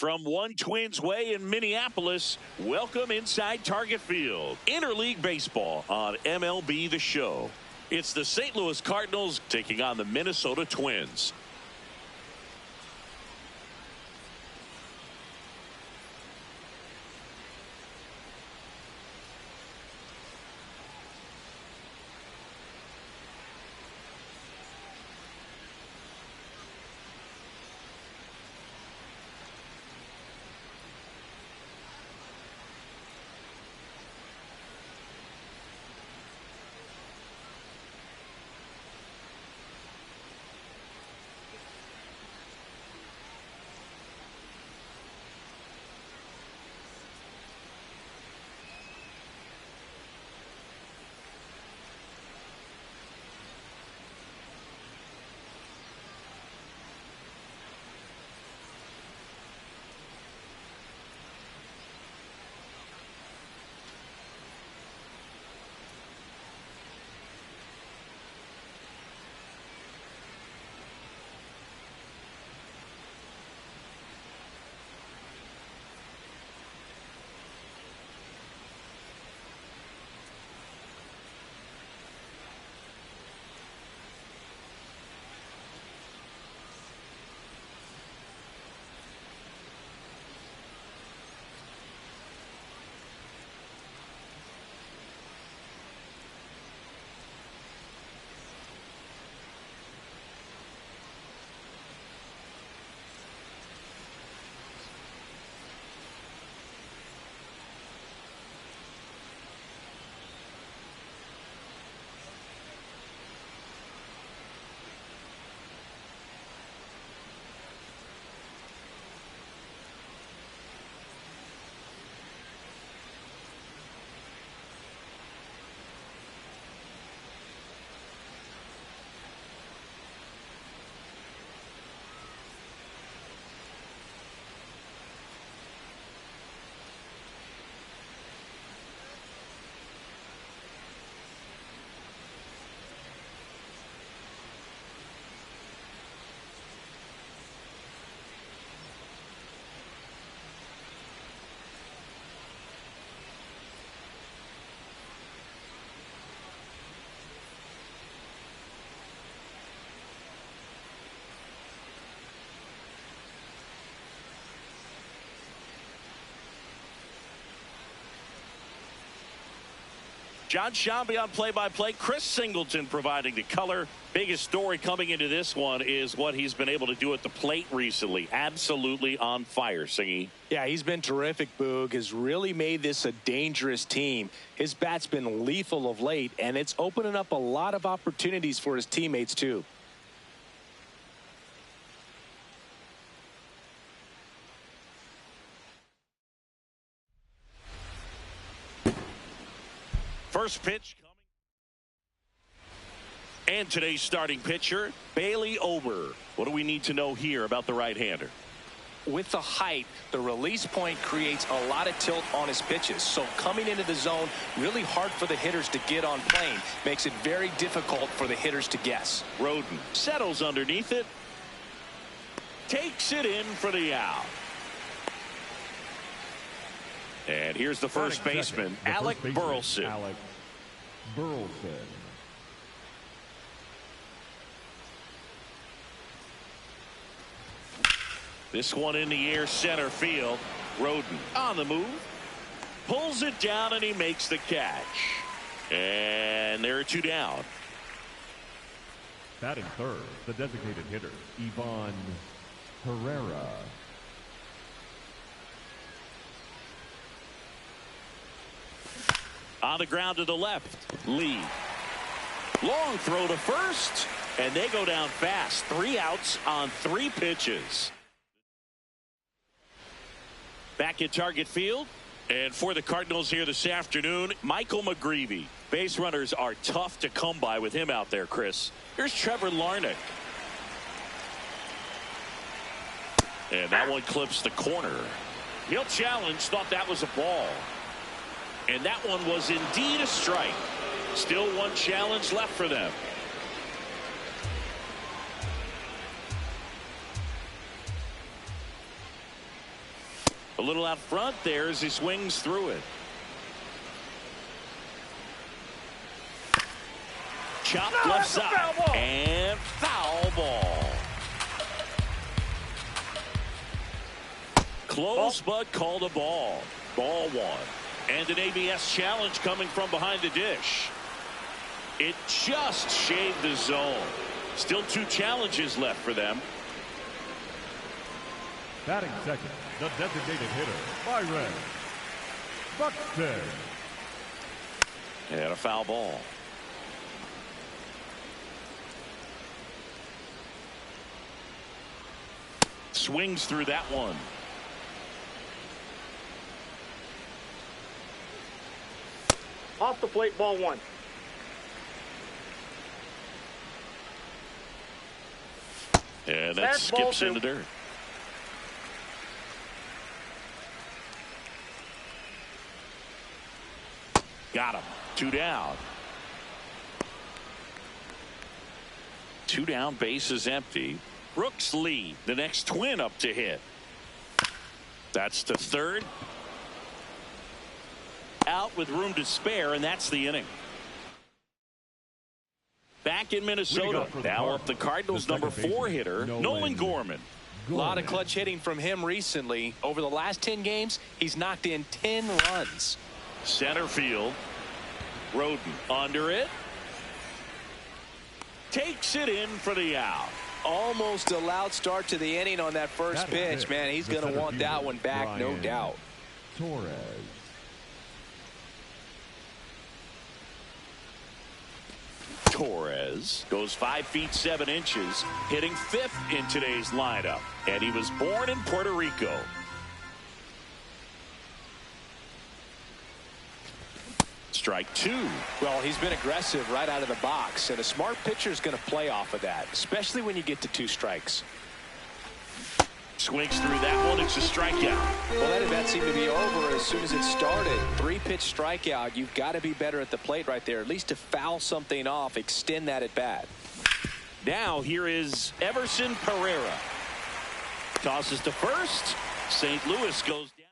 From one Twins way in Minneapolis, welcome inside Target Field. Interleague baseball on MLB The Show. It's the St. Louis Cardinals taking on the Minnesota Twins. John Shambi on play-by-play. Chris Singleton providing the color. Biggest story coming into this one is what he's been able to do at the plate recently. Absolutely on fire, Singy. Yeah, he's been terrific, Boog. Has really made this a dangerous team. His bat's been lethal of late, and it's opening up a lot of opportunities for his teammates, too. First pitch coming. And today's starting pitcher, Bailey Ober. What do we need to know here about the right-hander? With the height, the release point creates a lot of tilt on his pitches. So coming into the zone, really hard for the hitters to get on plane. Makes it very difficult for the hitters to guess. Roden settles underneath it. Takes it in for the out. And here's the first baseman, Alec Burleson. Alec Burleson. This one in the air, center field. Roden on the move. Pulls it down, and he makes the catch. And there are two down. Batting third, the designated hitter, Ivan Herrera. On the ground to the left, Lee. Long throw to first, and they go down fast. 3 outs on 3 pitches. Back at Target Field, and for the Cardinals here this afternoon, Michael McGreevy. Base runners are tough to come by with him out there, Chris. Here's Trevor Larnach. And that one clips the corner. He'll challenge, thought that was a ball. And that one was indeed a strike. Still one challenge left for them. A little out front there as he swings through it. Chopped left side. And foul ball. Close, but called a ball. Ball one. And an ABS challenge coming from behind the dish. It just shaved the zone. Still 2 challenges left for them. Batting second, the designated hitter, Byron Buxton. And a foul ball. Swings through that one. Off the plate, ball 1. And that skips in the dirt. Got him. 2 down. 2 down, base is empty. Brooks Lee, the next Twin up to hit. That's the third. Out with room to spare, and that's the inning. Back in Minnesota, now up the Cardinals' number 4 hitter, Nolan Gorman. A lot of clutch hitting from him recently. Over the last 10 games, he's knocked in 10 runs. Center field. Roden under it. Takes it in for the out. Almost a loud start to the inning on that first pitch. Man, he's going to want that one back, no doubt. Torres. Torres goes 5 feet 7 inches, hitting 5th in today's lineup. And he was born in Puerto Rico. Strike 2. Well, he's been aggressive right out of the box, and a smart pitcher is going to play off of that, especially when you get to 2 strikes. Swings through that one. It's a strikeout. Well, that at-bat seemed to be over as soon as it started. 3-pitch strikeout. You've got to be better at the plate right there, at least to foul something off, extend that at-bat. Now here is Everson Pereira. Tosses to first. St. Louis goes down.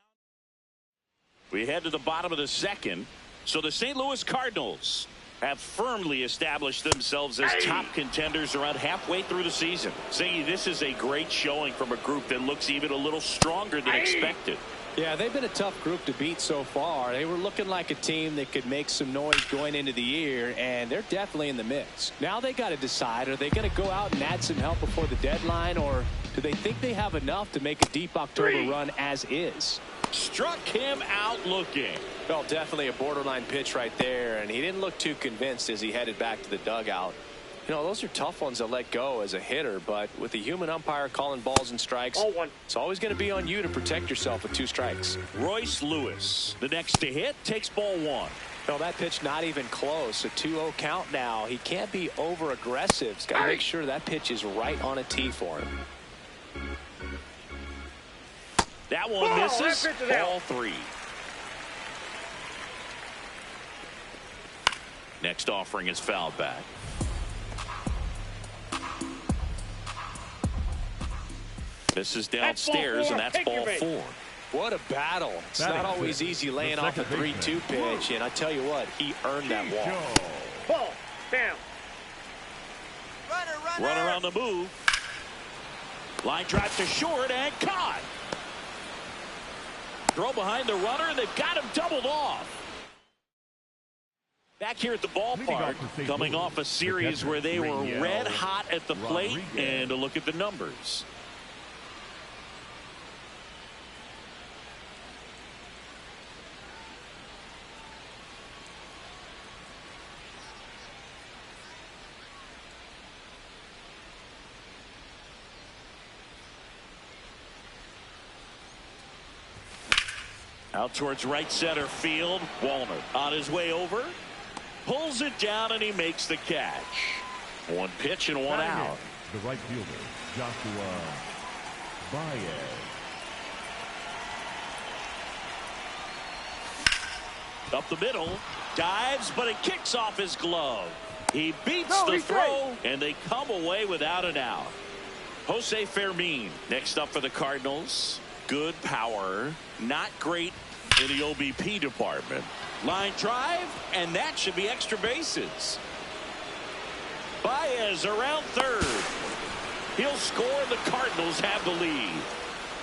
We head to the bottom of the second. So the St. Louis Cardinals have firmly established themselves as top contenders around halfway through the season. Saying this is a great showing from a group that looks even a little stronger than expected. Yeah, they've been a tough group to beat so far. They were looking like a team that could make some noise going into the year, and they're definitely in the mix. Now they got to decide, are they going to go out and add some help before the deadline, or do they think they have enough to make a deep October run as is? Struck him out looking. Well, definitely a borderline pitch right there, and he didn't look too convinced as he headed back to the dugout. You know, those are tough ones to let go as a hitter, but with the human umpire calling balls and strikes, it's always going to be on you to protect yourself with 2 strikes. Royce Lewis, the next to hit, takes ball 1. Well, that pitch not even close. A 2-0 count now. He can't be over aggressive. He's got to make sure that pitch is right on a tee for him. That one misses. Ball 3. Next offering is fouled back. This is downstairs, and that's ball 4. What a battle. It's not always easy laying off a 3-2 pitch, and I tell you what, he earned that walk. Ball down. Runner on the move. Line drive to short and caught. Throw behind the runner, and they've got him doubled off. Back here at the ballpark, coming off a series where they were red hot at the plate, and a look at the numbers. Out towards right center field. Walner on his way over. Pulls it down, and he makes the catch. 1 pitch and 1 out. The right fielder, Joshua Baez. Up the middle. Dives, but it kicks off his glove. He beats the throw, and they come away without an out. Jose Fermin next up for the Cardinals. Good power. Not great in the OBP department. Line drive, and that should be extra bases. Baez around third. He'll score. The Cardinals have the lead.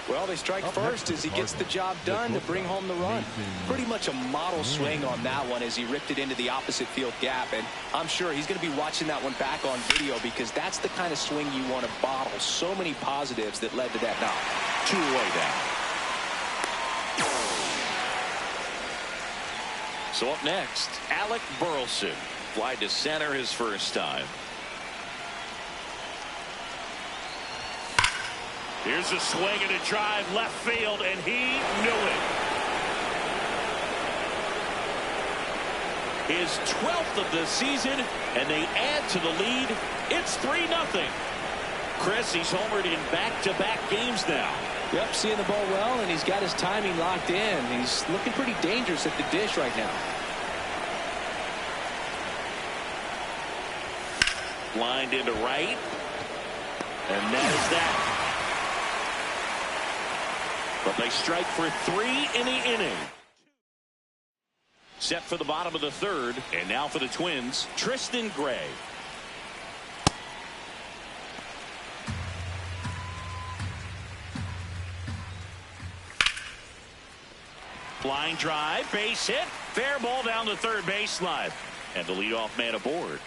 Well, they strike first as he gets the job done to bring home the run. Pretty much a model swing on that one as he ripped it into the opposite field gap. And I'm sure he's going to be watching that one back on video because that's the kind of swing you want to bottle. So many positives that led to that knock. 2 away now. So up next, Alec Burleson. Fly to center his first time. Here's a swing and a drive left field, and he knew it. His 12th of the season, and they add to the lead. It's 3-0. Chris, he's homered in back-to-back games now. Yep, seeing the ball well, and he's got his timing locked in. He's looking pretty dangerous at the dish right now. Lined into right. And that is that. But they strike for 3 in the inning. Set for the bottom of the third. And now for the Twins, Tristan Gray. Flying drive, base hit, fair ball down the third baseline. And the leadoff man aboard.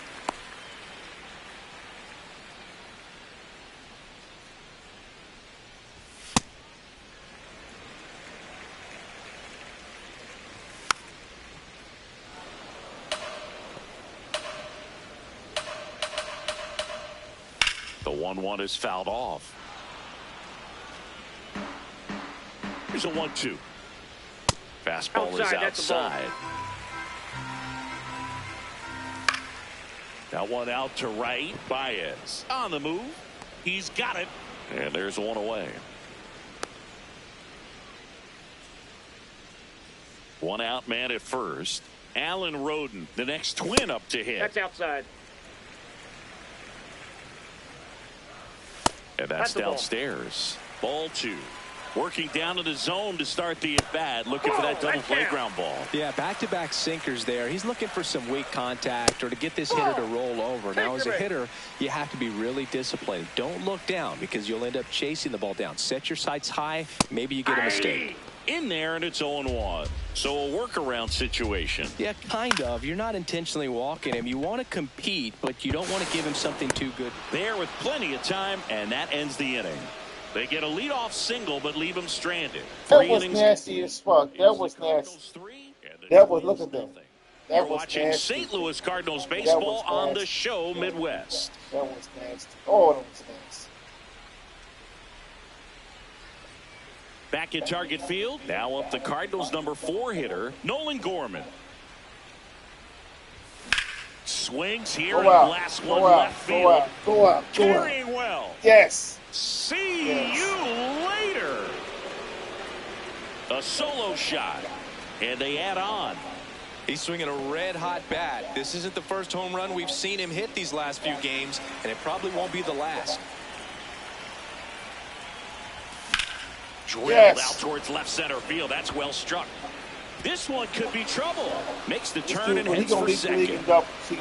The 1-1 is fouled off. Here's a 1-2. Fastball is outside. That one out to right. Baez on the move. He's got it. And there's one away. One out man at first. Alan Roden, the next Twin up to hit. That's outside. And that's downstairs. Ball 2. Working down to the zone to start the at-bat. Looking for that double play ground ball. Yeah, back-to-back sinkers there. He's looking for some weak contact or to get this hitter to roll over. Now, as a hitter, you have to be really disciplined. Don't look down because you'll end up chasing the ball down. Set your sights high. Maybe you get a mistake. In there, and it's 0-1. So a workaround situation. Yeah, kind of. You're not intentionally walking him. You want to compete, but you don't want to give him something too good. There with plenty of time, and that ends the inning. They get a leadoff single, but leave him stranded. That was nasty as fuck. That was nasty. That was, look at that. You're watching nasty. St. Louis Cardinals baseball on the show Midwest. That was nasty. Oh, that was nasty. Back at target field. Now up the Cardinals' number 4 hitter, Nolan Gorman. Swings here and last one left field. Go out. Carrying well. Yes. See you later. A solo shot. And they add on. He's swinging a red-hot bat. This isn't the first home run we've seen him hit these last few games, and it probably won't be the last. Drilled out towards left center field. That's well struck. This one could be trouble. Makes the turn and heads for second.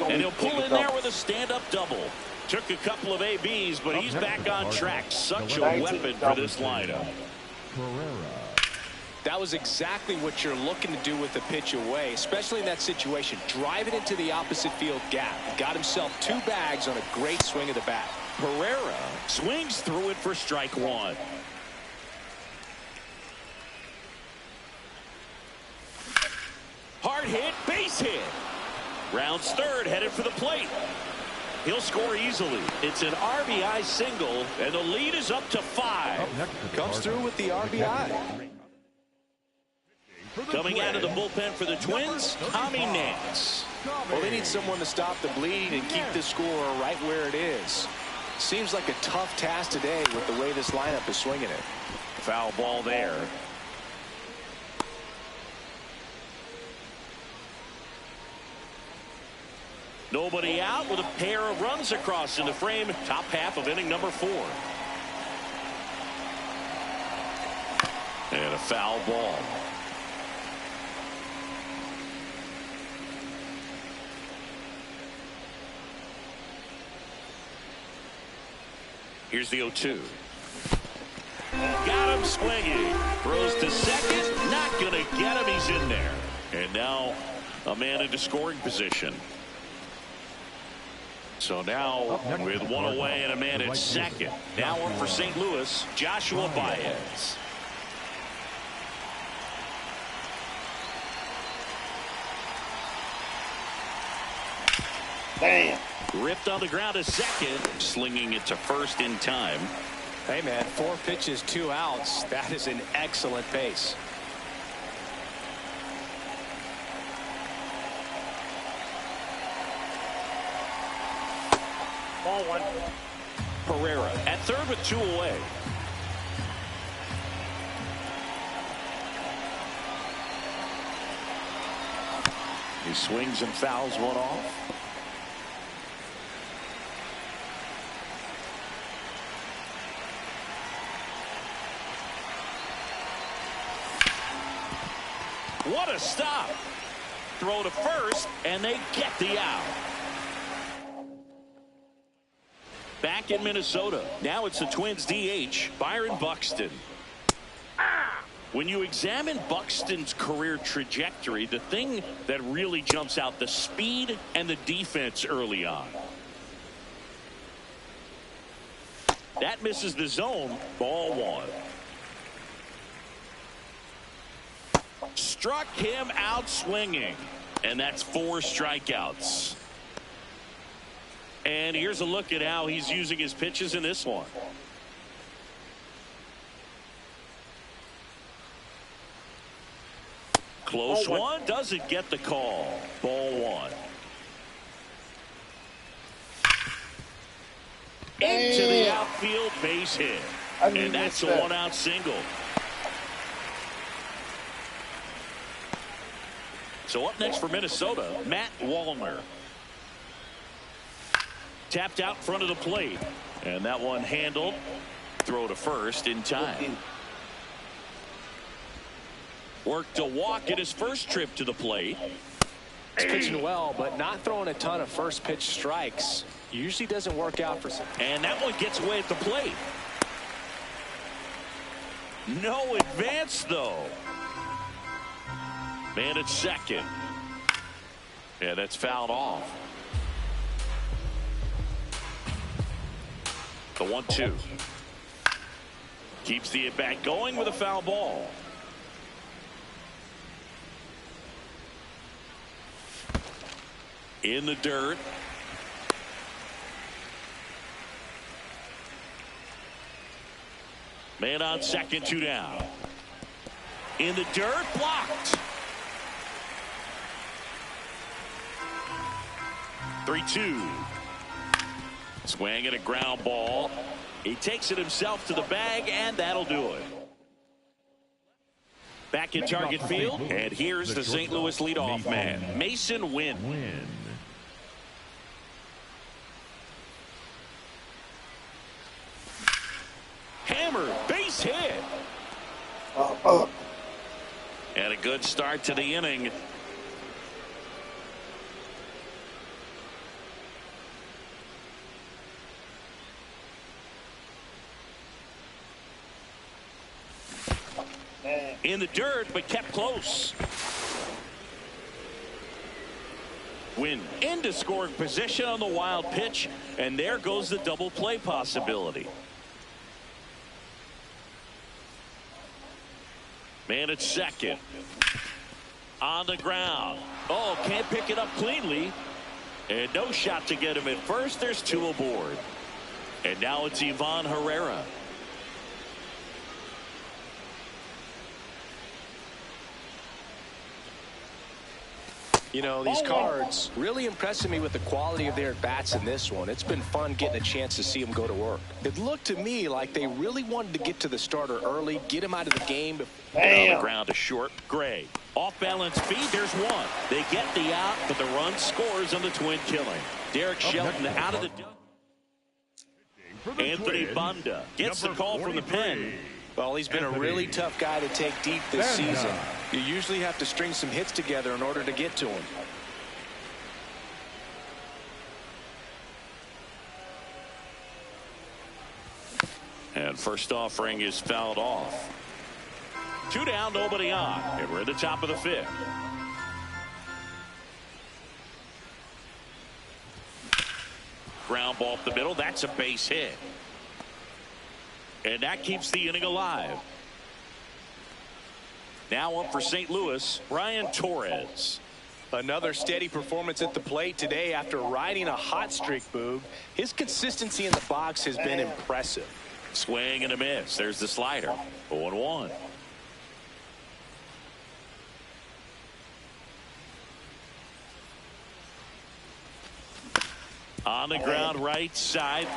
And he'll pull in there with a stand-up double. Took a couple of ABs, but he's back on track. Such a weapon for this lineup. That was exactly what you're looking to do with the pitch away, especially in that situation. Drive it into the opposite field gap. Got himself 2 bags on a great swing of the bat. Pereira swings through it for strike 1. Hard hit, base hit. Rounds third, headed for the plate. He'll score easily. It's an RBI single, and the lead is up to 5. Comes through with the RBI. Coming out of the bullpen for the Twins, Tommy Nance. Well, they need someone to stop the bleed and keep the score right where it is. Seems like a tough task today with the way this lineup is swinging it. Foul ball there. Nobody out with a pair of runs across in the frame. Top half of inning number 4. foul ball. Here's the 0-2. Got him swinging. Throws to second. Not going to get him. He's in there. And now a man into scoring position. So now with one away and a man at second. Now up for St. Louis, Joshua Baez. Damn. Ripped on the ground to second, slinging it to first in time. Hey, man, 4 pitches, 2 outs. That is an excellent pace. Ball 1. Herrera at third with 2 away. He swings and fouls one off. What a stop. Throw to first, and they get the out. Back in Minnesota. Now it's the Twins DH, Byron Buxton. When you examine Buxton's career trajectory, the thing that really jumps out, the speed and the defense early on. That misses the zone. Ball 1. Struck him out swinging, and that's 4 strikeouts. And here's a look at how he's using his pitches in this one. Close one, doesn't get the call. Ball 1. Into the outfield, base hit. And that's a 1-out single. So up next for Minnesota, Matt Wallner. Tapped out in front of the plate. And that one handled. Throw to first in time. Worked a walk in his first trip to the plate. He's pitching well, but not throwing a ton of first pitch strikes. Usually doesn't work out for some. And that one gets away at the plate. No advance, though. Man at second. Yeah, that's fouled off. The 1-2. Keeps the at-bat going with a foul ball. In the dirt. Man on second, 2 down. In the dirt, blocked. 3-2. Swing and a ground ball. He takes it himself to the bag, and that'll do it. Back in target field, and here's the St. Louis leadoff man, Mason Wynn. Hammer, base hit. And a good start to the inning. In the dirt, but kept close. Win into scoring position on the wild pitch, and there goes the double play possibility. Man at second. On the ground. Oh, can't pick it up cleanly. And no shot to get him at first. There's 2 aboard. And now it's Ivan Herrera. You know, these Cards really impressing me with the quality of their bats in this one. It's been fun getting a chance to see them go to work. It looked to me like they really wanted to get to the starter early, get him out of the game. On the ground to short. Gray. Off balance feed. There's 1. They get the out, but the run scores on the Twin killing. Derek Shelton out of the... Anthony Banda gets the call from the pen. Well, he's been a really tough guy to take deep this season. You usually have to string some hits together in order to get to him. And first offering is fouled off. 2 down, nobody on. And we're at the top of the 5th. Ground ball up the middle. That's a base hit. And that keeps the inning alive. Now up for St. Louis, Brian Torres. Another steady performance at the plate today after riding a hot streak, Boog. His consistency in the box has been impressive. Swing and a miss. There's the slider. 0-1. On the ground, right side.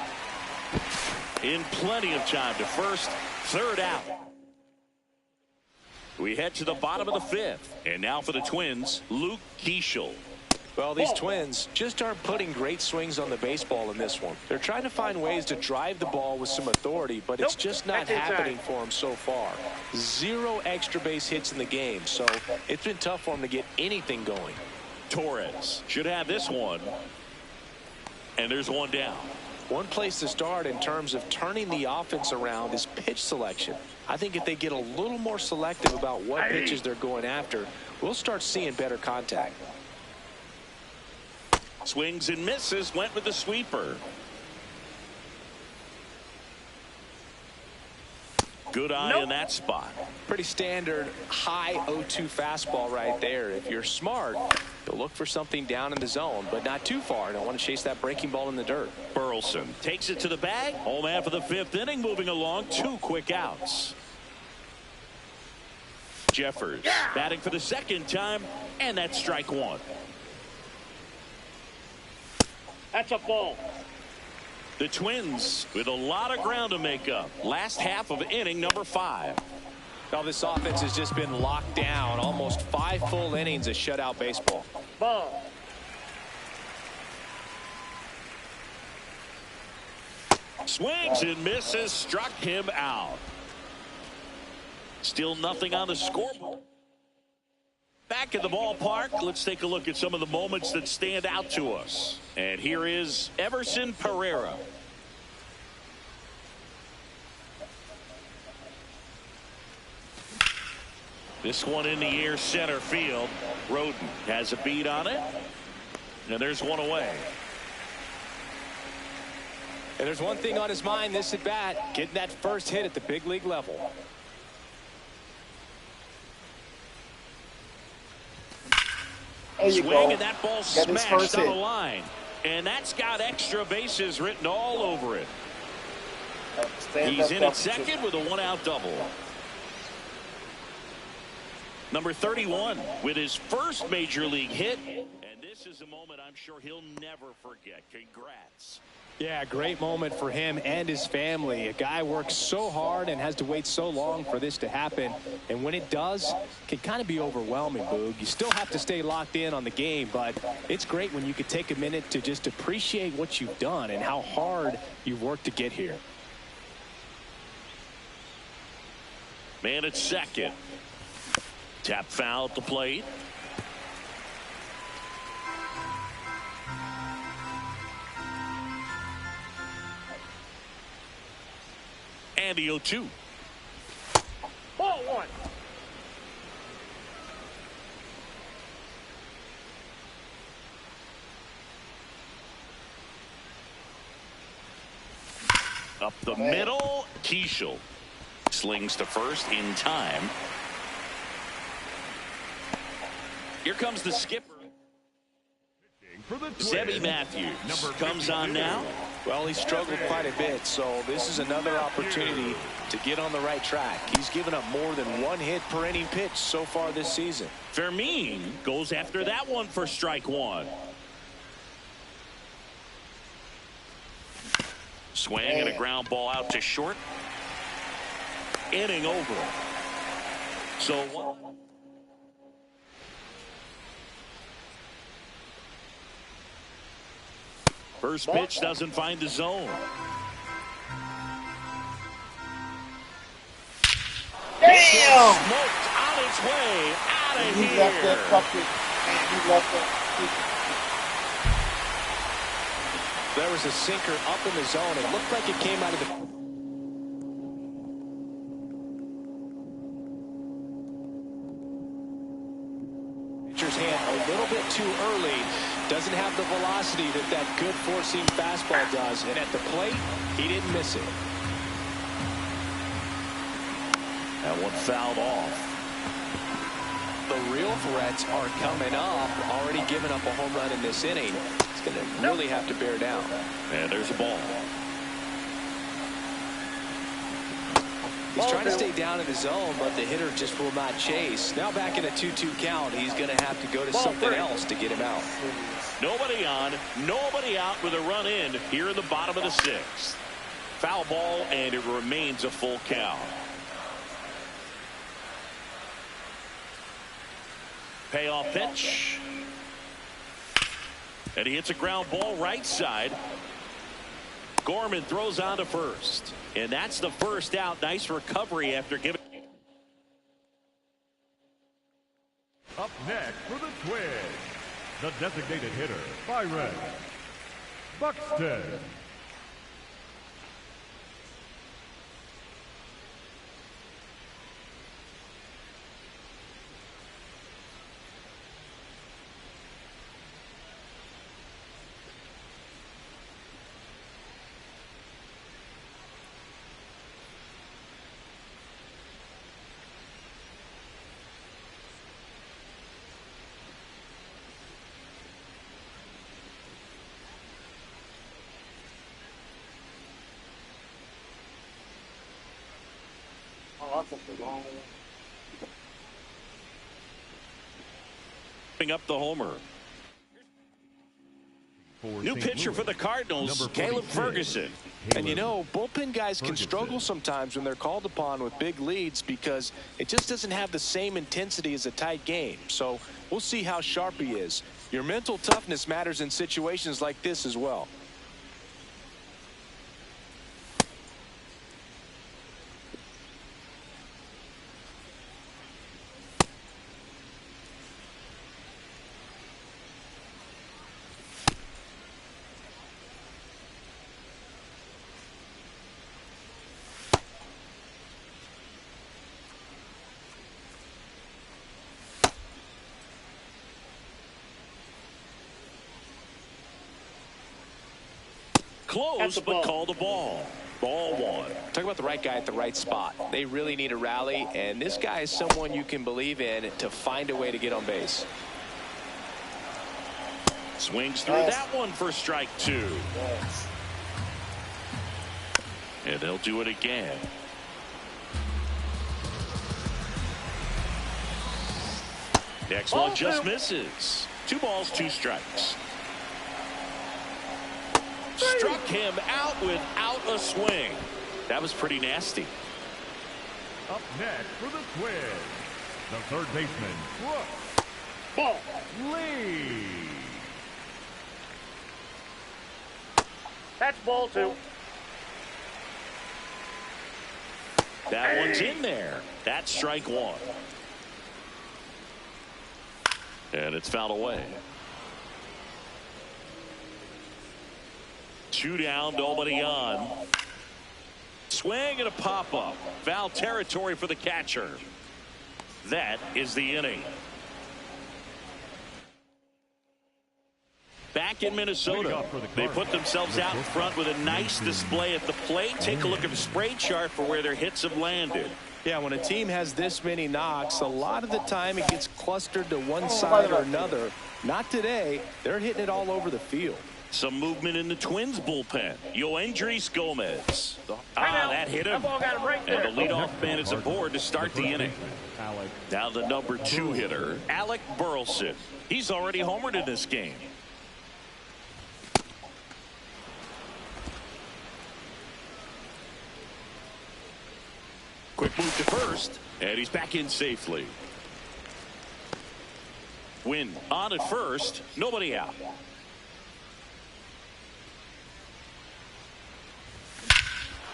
In plenty of time to first, third out. We head to the bottom of the 5th. And now for the Twins, Luke Keeschel. Well, these Twins just aren't putting great swings on the baseball in this one. They're trying to find ways to drive the ball with some authority, but it's just not happening for them so far. 0 extra base hits in the game, so it's been tough for them to get anything going. Torres should have this one. And there's 1 down. One place to start in terms of turning the offense around is pitch selection. I think if they get a little more selective about what pitches they're going after, we'll start seeing better contact. Swings and misses, went with the sweeper. Good eye in that spot. Pretty standard high 0-2 fastball right there. If you're smart, you'll look for something down in the zone, but not too far. Don't want to chase that breaking ball in the dirt. Burleson takes it to the bag. Home half of the 5th inning, moving along. 2 quick outs. Jeffers batting for the 2nd time, and that's strike 1. That's a ball. The Twins with a lot of ground to make up. Last half of inning number 5. Well, this offense has just been locked down. Almost 5 full innings of shutout baseball. Ball. Swings and misses, struck him out. Still nothing on the scoreboard. Back in the ballpark, let's take a look at some of the moments that stand out to us. And here is Everson Pereira. This one in the air, center field. Roden has a beat on it. And there's one away. And there's one thing on his mind this at bat, getting that first hit at the big league level. Swing, and that ball smashed on the line. And that's got extra bases written all over it. He's in at second with a 1-out double. Number 31 with his first major league hit. And this is a moment I'm sure he'll never forget. Congrats. Yeah, great moment for him and his family. A guy works so hard and has to wait so long for this to happen. And when it does, it can kind of be overwhelming, Boog. You still have to stay locked in on the game, but it's great when you could take a minute to just appreciate what you've done and how hard you've worked to get here. Man at second. Tap foul at the plate. And the 0-2. Ball 1. Up the middle, Keeschel slings to first in time. Here comes the skipper. S.V.G. Matthews comes on now. Well, he struggled quite a bit, so this is another opportunity to get on the right track. He's given up more than 1 hit per inning pitch so far this season. Fermin goes after that one for strike 1. Swing and a ground ball out to short. Inning over. So one. First pitch doesn't find the zone. Damn! Smoked on its way out of He here. left that fucking. He left that. There was a sinker up in the zone. It looked like it came out of the... pitcher's hand a little bit too early. Doesn't have the velocity that good four-seam fastball does. And at the plate, he didn't miss it. That one fouled off. The real threats are coming up. Already giving up a home run in this inning. He's going to really have to bear down. And there's a ball. He's trying to stay down in the zone, but the hitter just will not chase. Now back in a 2-2 count, he's going to have to go to something else to get him out. Nobody on, nobody out with a run in here in the bottom of the sixth. Foul ball, and it remains a full count. Payoff pitch. And he hits a ground ball right side. Gorman throws on to first. And that's the first out. Nice recovery after giving. Up next for the Twins, the designated hitter, Byron Buxton. Oh, I took the wrong one. Up the homer. New pitcher for the Cardinals, Caleb Ferguson. And you know, bullpen guys can struggle sometimes when they're called upon with big leads because it just doesn't have the same intensity as a tight game. So we'll see how sharp he is. Your mental toughness matters in situations like this as well. Close, but called a ball. Ball one. Talk about the right guy at the right spot. They really need a rally, and this guy is someone you can believe in to find a way to get on base. Swings through that one for strike two. Yes. And they'll do it again. Next one just misses. 2 balls, 2 strikes. Struck him out without a swing. That was pretty nasty. Up next for the Twins, the third baseman, Brooks Ball. Lee. That's ball 2. That one's in there. That's strike 1. And it's fouled away. 2 down, nobody on. Swing and a pop-up. Foul territory for the catcher. That is the inning. Back in Minnesota, they put themselves out in front with a nice display at the plate. Take a look at the spray chart for where their hits have landed. Yeah, when a team has this many knocks, a lot of the time it gets clustered to one side or another. Not today. They're hitting it all over the field. Some movement in the Twins bullpen. Yoendris Gomez. That hit him. That ball got him right there. And the leadoff man is aboard to start the inning. Now the number 2 hitter, Alec Burleson. He's already homered in this game. Quick move to first, and he's back in safely. Win on at first, nobody out.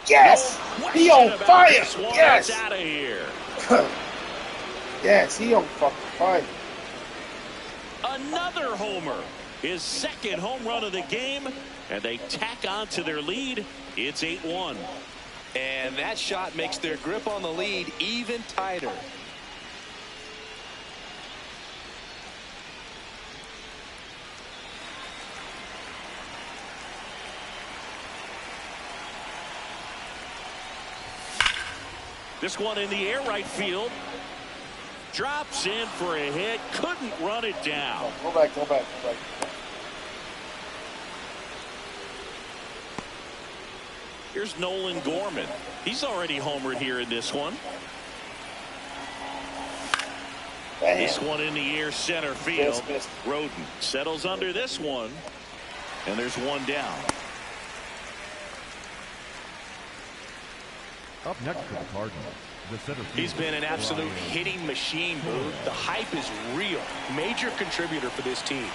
Yes! He on fire! Yes! Out of here. Yes, he on fucking fire. Another homer. His second home run of the game, and they tack on to their lead. It's 8-1. And that shot makes their grip on the lead even tighter. This one in the air, right field. Drops in for a hit. Couldn't run it down. Go back. Here's Nolan Gorman. He's already homered here in this one. Damn. This one in the air, center field. Missed. Roden settles under this one. And there's one down. Up next for the Cardinals, the center fielder. He's been an absolute hitting machine, Boo. The hype is real. Major contributor for this team.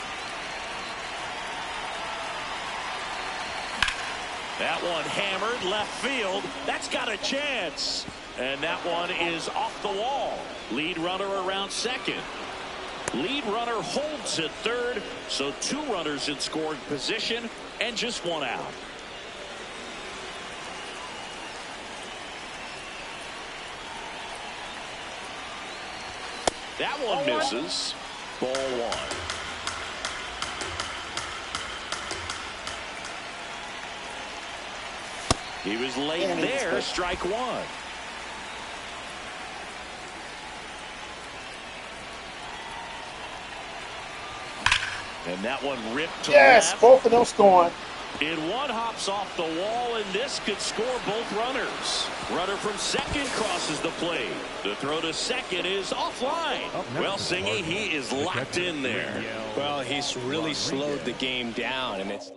That one hammered left field. That's got a chance. And that one is off the wall. Lead runner around second. Lead runner holds at third. So 2 runners in scoring position and just 1 out. That one misses. Ball 1. He was late there. Strike 1. And that one ripped to left. Both of them scoring. And one hops off the wall, and this could score both runners. Runner from second crosses the plate. The throw to second is offline. Well, Singy, he is locked in there. Well, he's really slowed the game down, and it's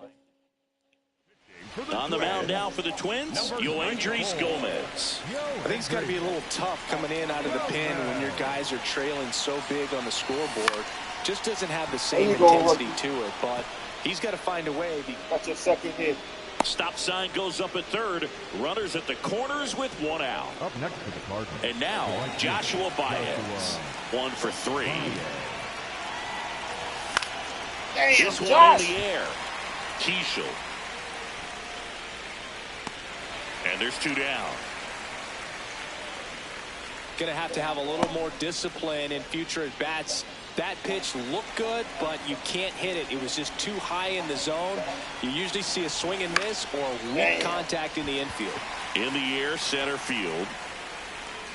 on the mound now for the Twins, Yoendrys Gomez. I think it's got to be a little tough coming in out of the pen when your guys are trailing so big on the scoreboard. Just doesn't have the same intensity to it, but he's got to find a way. That's your second hit. Stop sign goes up at third. Runners at the corners with 1 out. Up next for the Cardinals. And now Joshua Baez. 1 for 3. Damn, This one Josh. in the air. Keishel. And there's 2 down. Going to have a little more discipline in future at bats. That pitch looked good, but you can't hit it. It was just too high in the zone. You usually see a swing and miss or weak contact in the infield. In the air, center field.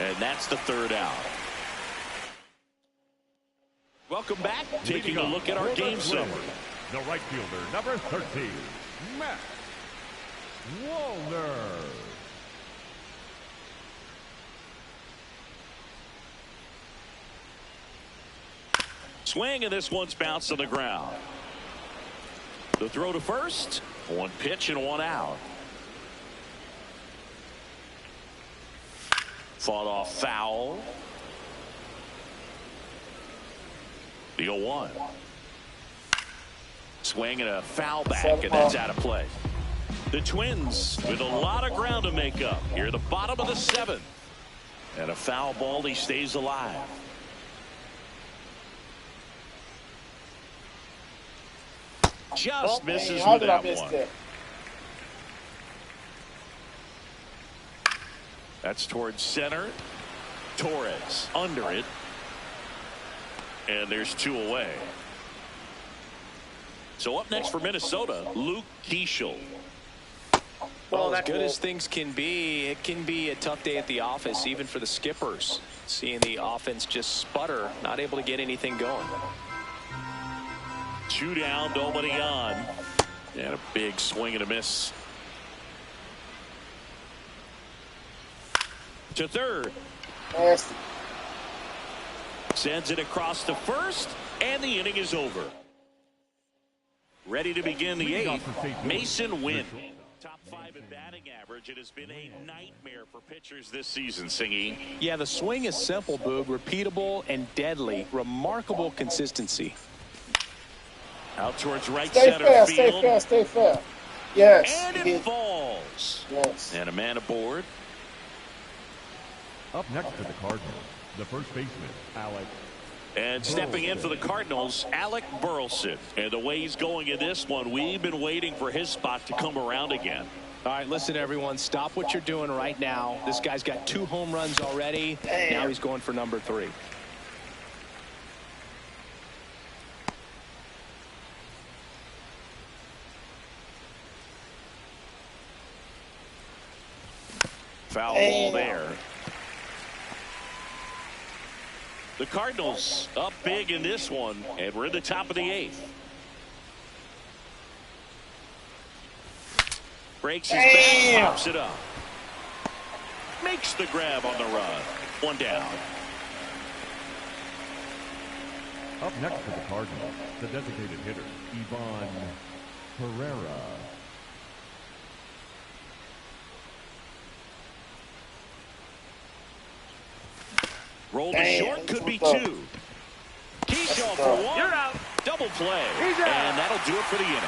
And that's the 3rd out. Welcome back. Taking a look at our game summary. The right fielder, number 13, Matt Wallner. Swing, and this one's bounced on the ground. The throw to first. 1 pitch and 1 out. Fought off foul. The 0-1. Swing and a foul back, and that's out of play. The Twins with a lot of ground to make up. Here at the bottom of the 7th. And a foul ball, he stays alive. Just misses with that one. That's towards center. Torres under it. And there's 2 away. So up next for Minnesota, Luke Keishel. Well, as good as things can be, it can be a tough day at the office, even for the skippers. Seeing the offense just sputter, not able to get anything going. 2 down, nobody on. And a big swing and a miss. To third. Nasty. Sends it across to first, and the inning is over. Ready to begin the 8th, Mason Wynn. Top 5 in batting average. It has been a nightmare for pitchers this season, Singy. Yeah, the swing is simple, Boog. Repeatable and deadly. Remarkable consistency. Out towards right Stay center fair, field. stay fair. Yes. And it falls. Yes. And a man aboard. Up next for the Cardinals, the first baseman, Alec. And stepping in for the Cardinals, Alec Burleson. And the way he's going in this one, we've been waiting for his spot to come around again. All right, listen, everyone. Stop what you're doing right now. This guy's got 2 home runs already. Now he's going for number 3. Foul ball there. The Cardinals up big in this one, and we're in the top of the 8th. Breaks his back, pops it up. Makes the grab on the run. 1 down. Up next for the Cardinals, the designated hitter, Ivan Pereira. Rolled to short, could be 2. Keyshaw for 1. You're out. Double play. And that'll do it for the inning.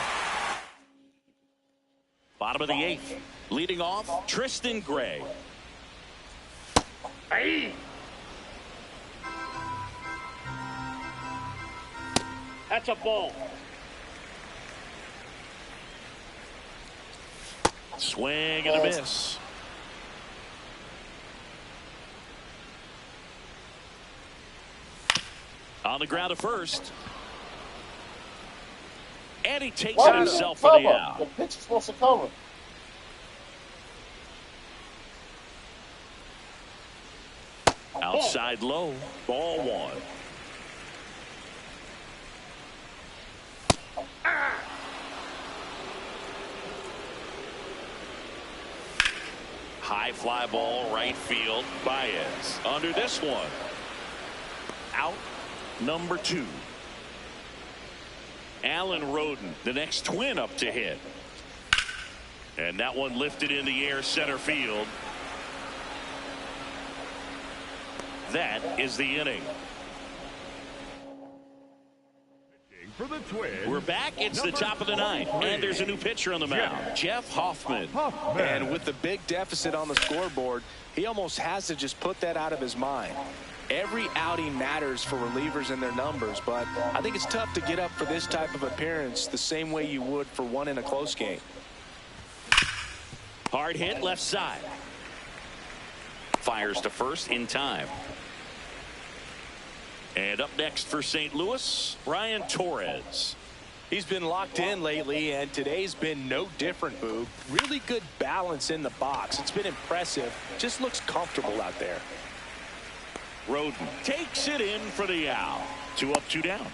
Bottom of the 8th. Leading off, Tristan Gray. Hey. That's a ball. Swing and a miss. On the ground to first. And he takes it himself for the out. The pitch is supposed to cover. Outside low. Ball 1. High fly ball, right field. Baez under this one. Out number 2. Alan Roden, the next Twin up to hit. And that one lifted in the air center field. That is the inning. For the Twins, we're back. It's the top of the 9th. And there's a new pitcher on the mound, Jeff Hoffman. And with the big deficit on the scoreboard, he almost has to just put that out of his mind. Every outing matters for relievers and their numbers, but I think it's tough to get up for this type of appearance the same way you would for one in a close game. Hard hit left side. Fires to first in time. And up next for St. Louis, Brian Torres. He's been locked in lately, and today's been no different, Boog. Really good balance in the box. It's been impressive. Just looks comfortable out there. Roden takes it in for the out. 2 up, 2 down.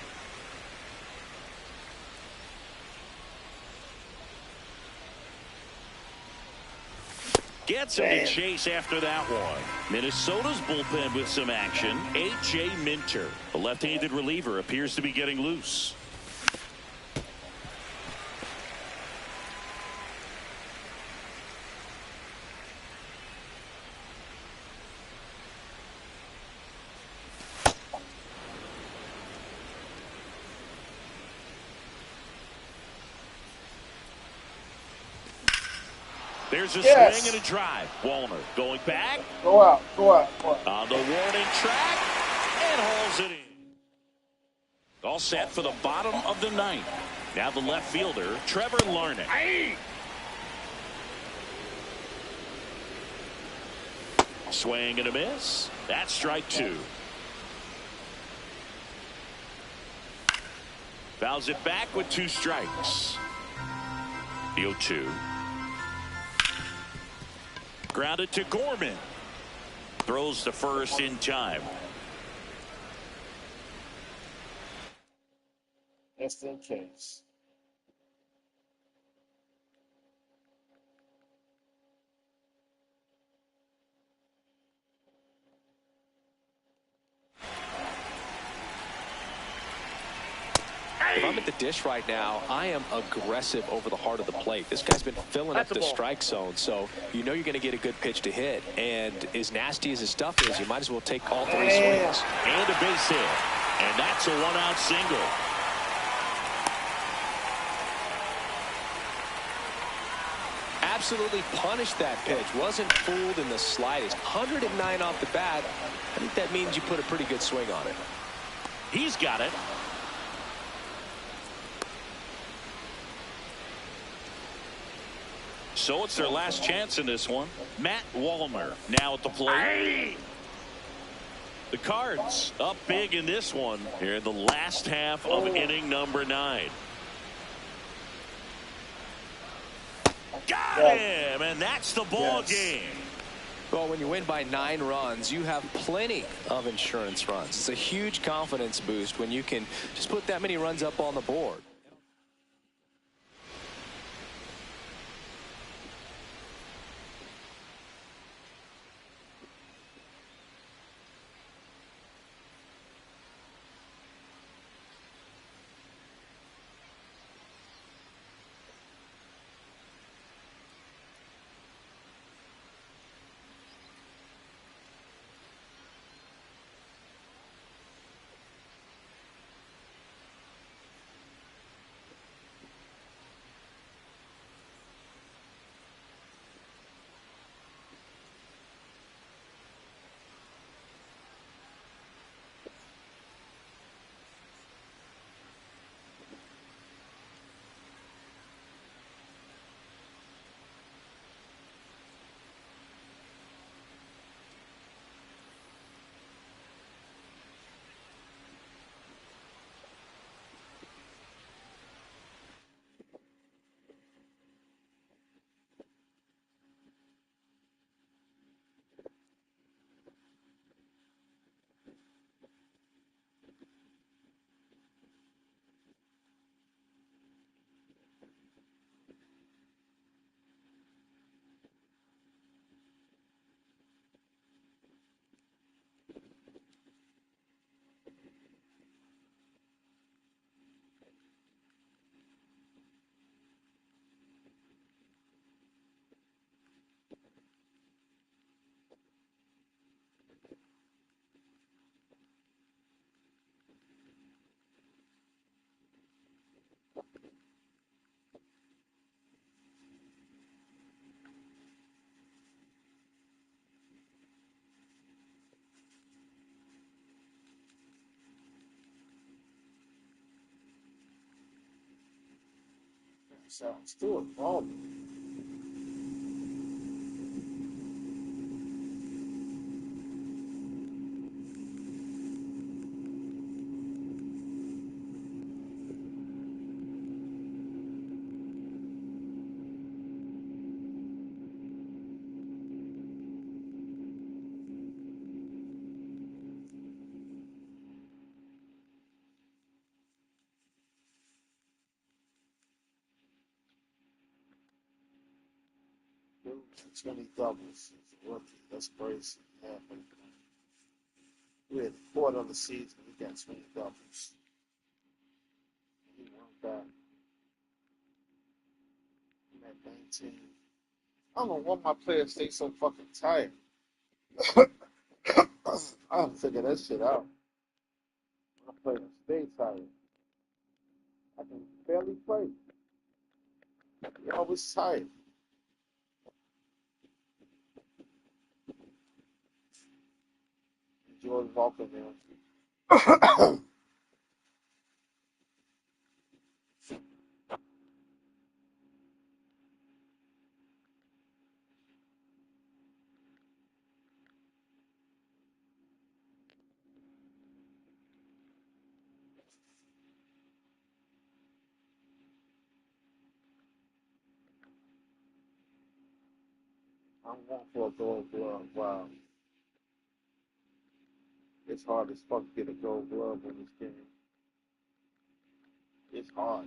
Gets him to chase after that one. Minnesota's bullpen with some action. A.J. Minter, a left-handed reliever, appears to be getting loose. There's a swing and a drive. Wallner going back. Go out, go out, go out. On the warning track and hauls it in. All set for the bottom of the 9th. Now the left fielder, Trevor Larnach. Hey. Swing and a miss. That's strike 2. Fouls it back with 2 strikes. The 0-2. Grounded to Gorman. Throws to first in time. Just in case. If I'm at the dish right now, I am aggressive over the heart of the plate. This guy's been filling up the strike zone, so you know you're going to get a good pitch to hit. And as nasty as his stuff is, you might as well take all 3 swings. And a base hit. And that's a 1-out single. absolutely punished that pitch. Wasn't fooled in the slightest. 109 off the bat. I think that means you put a pretty good swing on it. He's got it. So it's their last chance in this one. Matt Wallner now at the plate. The Cards up big in this one here in the last half of inning number 9. Got him, and that's the ball game. Well, when you win by 9 runs, you have plenty of insurance runs. It's a huge confidence boost when you can just put that many runs up on the board. Sounds still involved. Dude, 20 doubles. Rookie. That's crazy. Yeah, we had 4 of the season. We got 20 doubles. He went back. He had 19. I don't know why my players stay so fucking tired. I have to figure that shit out. My players stay tired. I can barely play. You're always tired. George Walker, man. I'm going for a gold glove. Wow. It's hard as fuck to get a gold glove in this game. It's hard.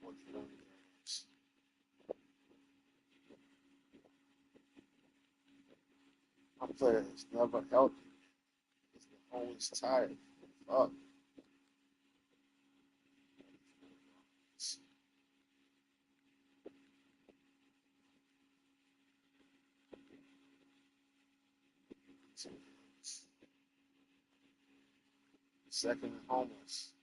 What you want? player is never healthy. He's always tired. Fuck. Second in homers.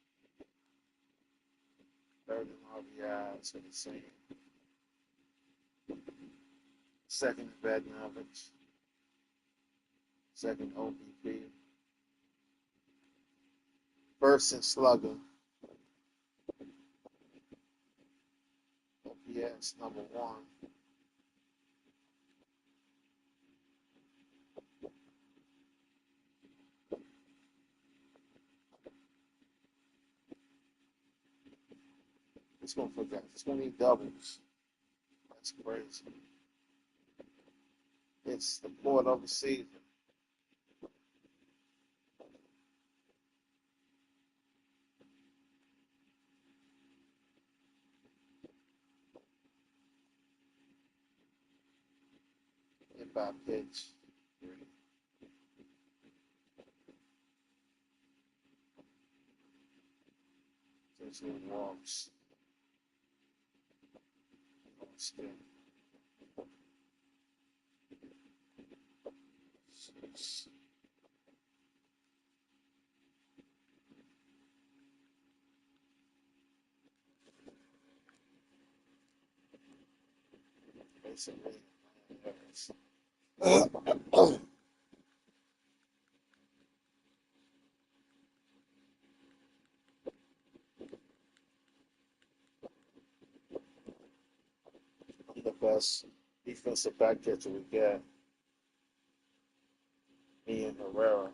Third in RBIs for the same. Second in batting average. Second OBP. First in slugging. OPS number 1. This one forgot 20 doubles. That's crazy. It's the board of the season. Hit by pitch. 13 walks. Spin. 6. Basically, the best defensive back catcher we got. Me and Herrera.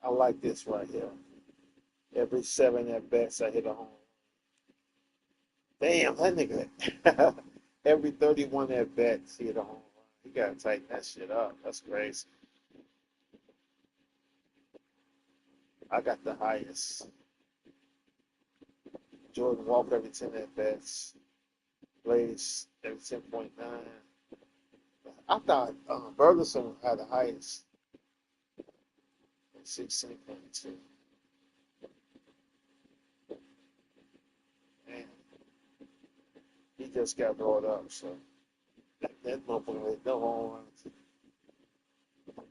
I like this right here. Every 7 at bats, I hit a home. Damn, that nigga. Every 31 at bats, he hit a home run. You gotta tighten that shit up. That's crazy. I got the highest. Jordan Walker every 10 at bats. Blaze every 10.9. I thought Burleson had the highest. 16.2. Man, he just got brought up, so that motherfucker had no home runs.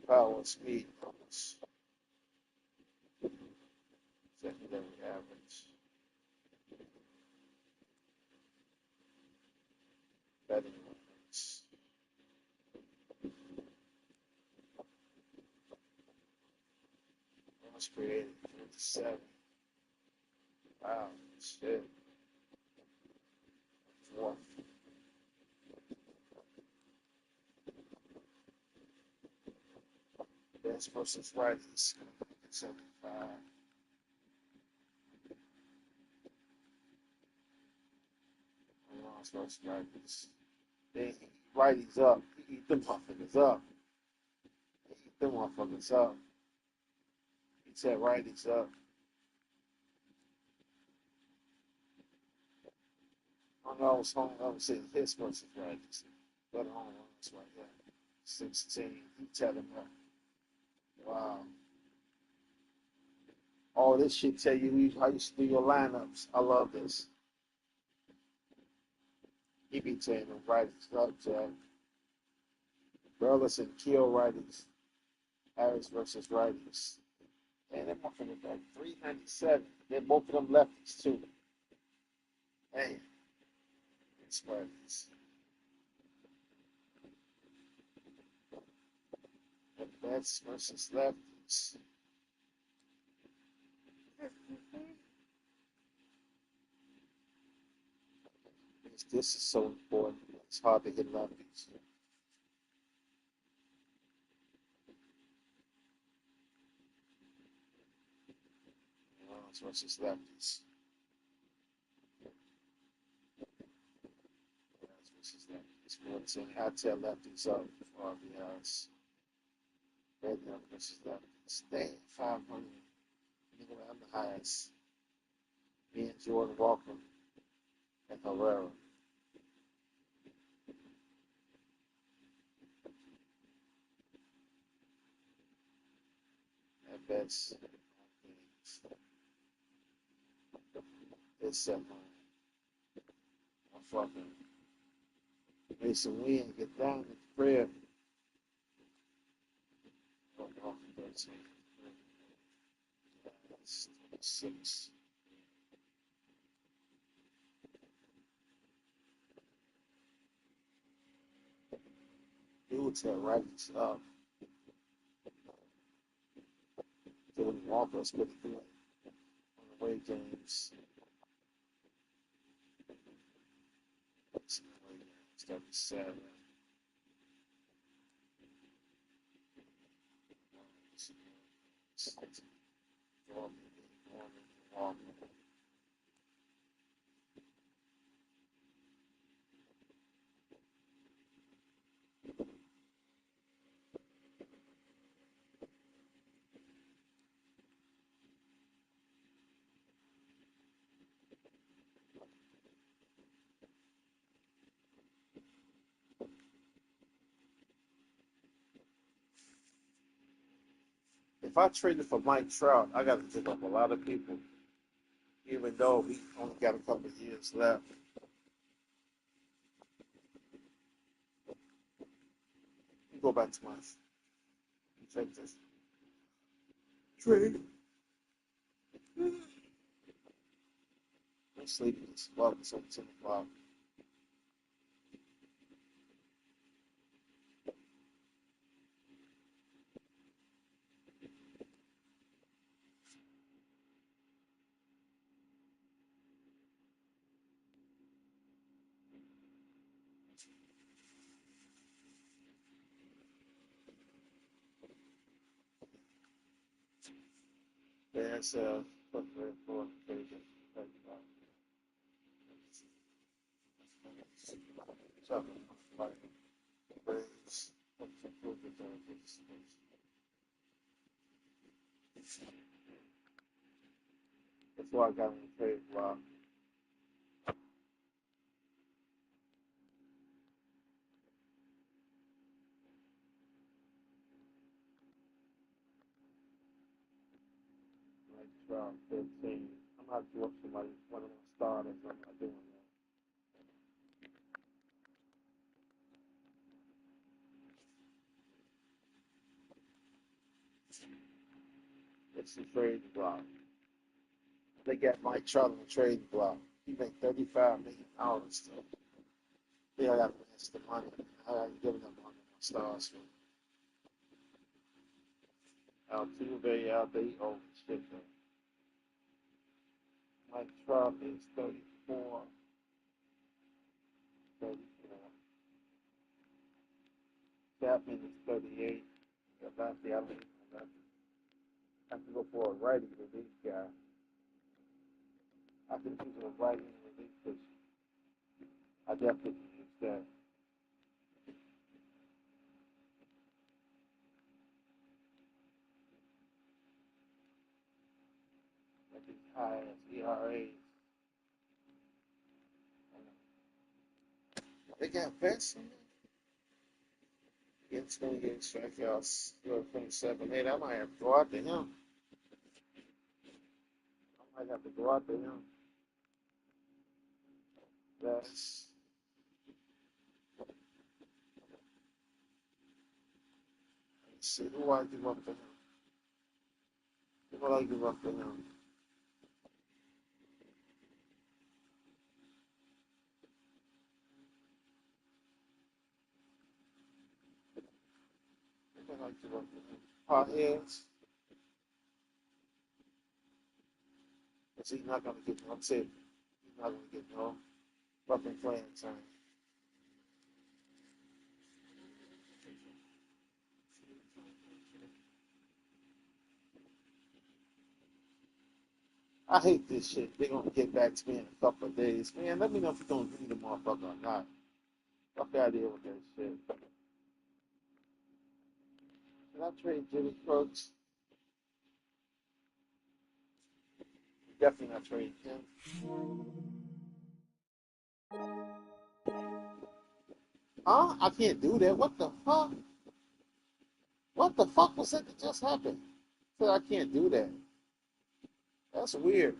Power and speed numbers. Secondary average. Betting runs. Runs created 57. Wow, shit. Fourth. Best versus righties. 75. Runs versus righties. Then he righties up. He eat them motherfuckers up. He eat them motherfuckers up. He said righties up. I was home. I was saying his versus righties. But home runs right here. 16. He tell him up. Wow. All this shit tell you how you do your lineups. I love this. He be telling them righties up, Jack. Burleson kill righties. Harris versus righties. Man, that motherfucker got 397. Then both of them lefties too. Man, it's righties. The bats versus lefties. This is so important. It's hard to hit lefties. Runs versus lefties. I tell lefties up for RBIs. Right now versus lefties. Damn, 500. Anyway, I'm the highest. Me and Jordan Walker and Herrera. At best, it's 7. I'm fucking Mason Wynn get down at the crib. Off 13. 6. Dudes that righties up. Jordan Walker's pretty good on the away games. 37. If I traded for Mike Trout, I got to give up a lot of people, even though we only got a couple of years left. Go back to my take this trade. I'm sleeping. It's 10 o'clock. There's what we're for occasion. That's why I got in the trade block. Like Trout 15. I'm not doing somebody one of my starters. I'm not doing that. It's the trade block. They got Mike Trout on the trade block. He made $35 million still. They got to match the money. I got to give them one of my stars for Altuve out there. Oh shit, though. Mike Trout is 34. 34. Chapman is 38. Lefty, I mean, I have to go for a righty relief guy. I can use a righty relief pitcher. I definitely can use that. At these high as ERAs. They got bets in there. It's going to get strikeouts 27. Hey, I might have to go out to him. I might have to go out to him. That's. Let's see, who I give up to him? Who will I give up to him? Who will I give up to him? Heads. Because he's not going to get no tip. He's not going to get no fucking playing time. I hate this shit. They're gonna get back to me in a couple of days. Man, let me know if you're gonna give me the motherfucker or not. Fuck out of here with that shit. Should I trade Jimmy Crooks? Definitely not trading him. Huh? I can't do that. What the fuck? What the fuck was that just happened? Said I can't do that. That's weird.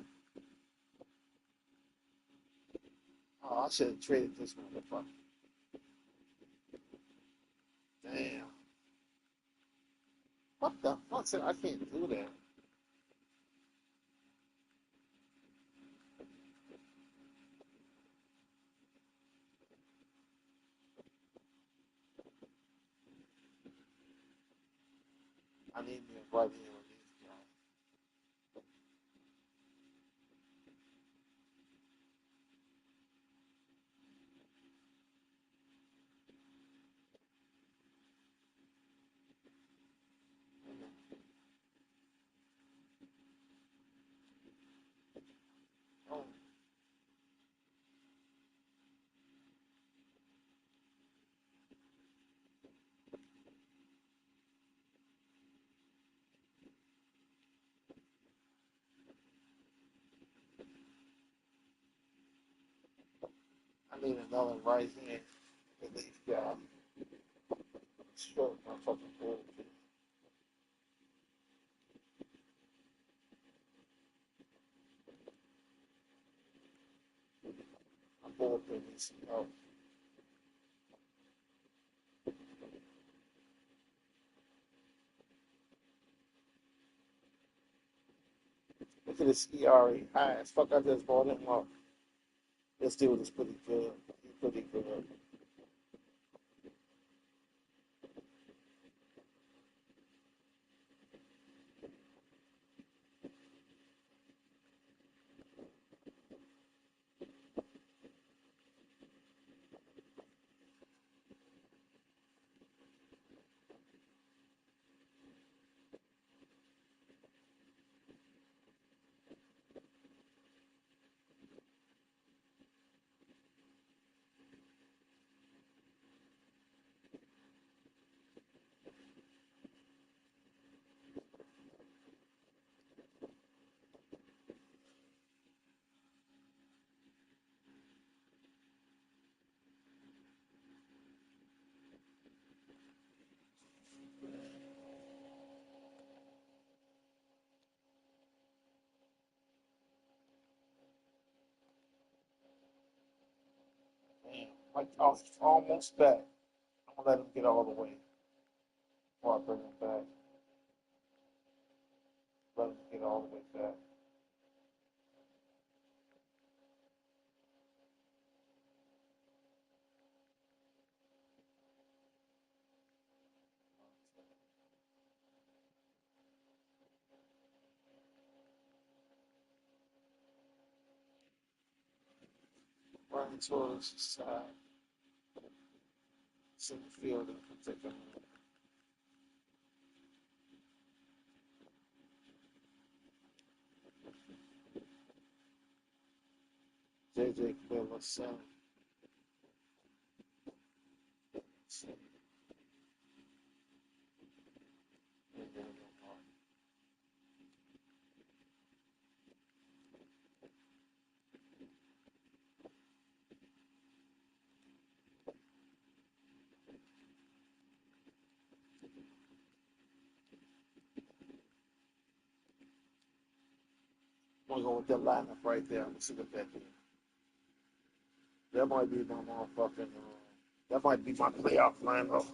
Oh, I should have traded this motherfucker. Damn. What the fuck? Said I can't do that. I need me a right hand with these guys. Oh, I need another right hand with these guys. Sure, I'm fucking cool. I'm bored with this. Oh, look at this ERA high as fuck. I just bought him up. This dude is pretty good. He's pretty good. Damn, like almost back. I'm gonna let him get all the way before I bring him back. Let him get all the way back. Running towards the side. Center field in particular. JJ Cleveland center. I'm gonna go with that lineup right there. Let's see what that is. That might be my motherfucking. That might be my playoff lineup.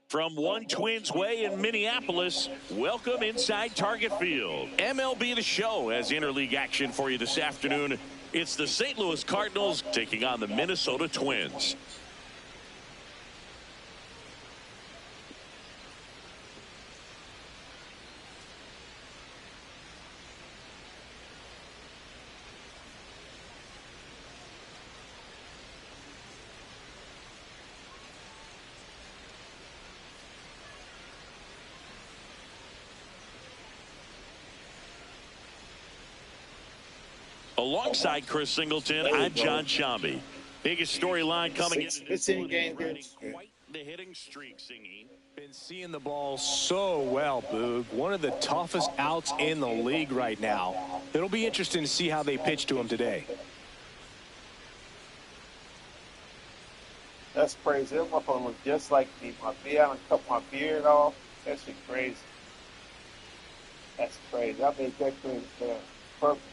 From one Twins way in Minneapolis, welcome inside Target Field. MLB The Show has interleague action for you this afternoon. It's the St. Louis Cardinals taking on the Minnesota Twins. Alongside Chris Singleton, I'm John Shambi. Biggest storyline coming into this game. quite the hitting streak, Singy. Been seeing the ball so well, Boog. One of the toughest outs in the league right now. It'll be interesting to see how they pitch to him today. That's crazy. That motherfucker look just like me. My beard, I cut my beard off. That shit crazy. That's crazy. I made that crazy for perfect.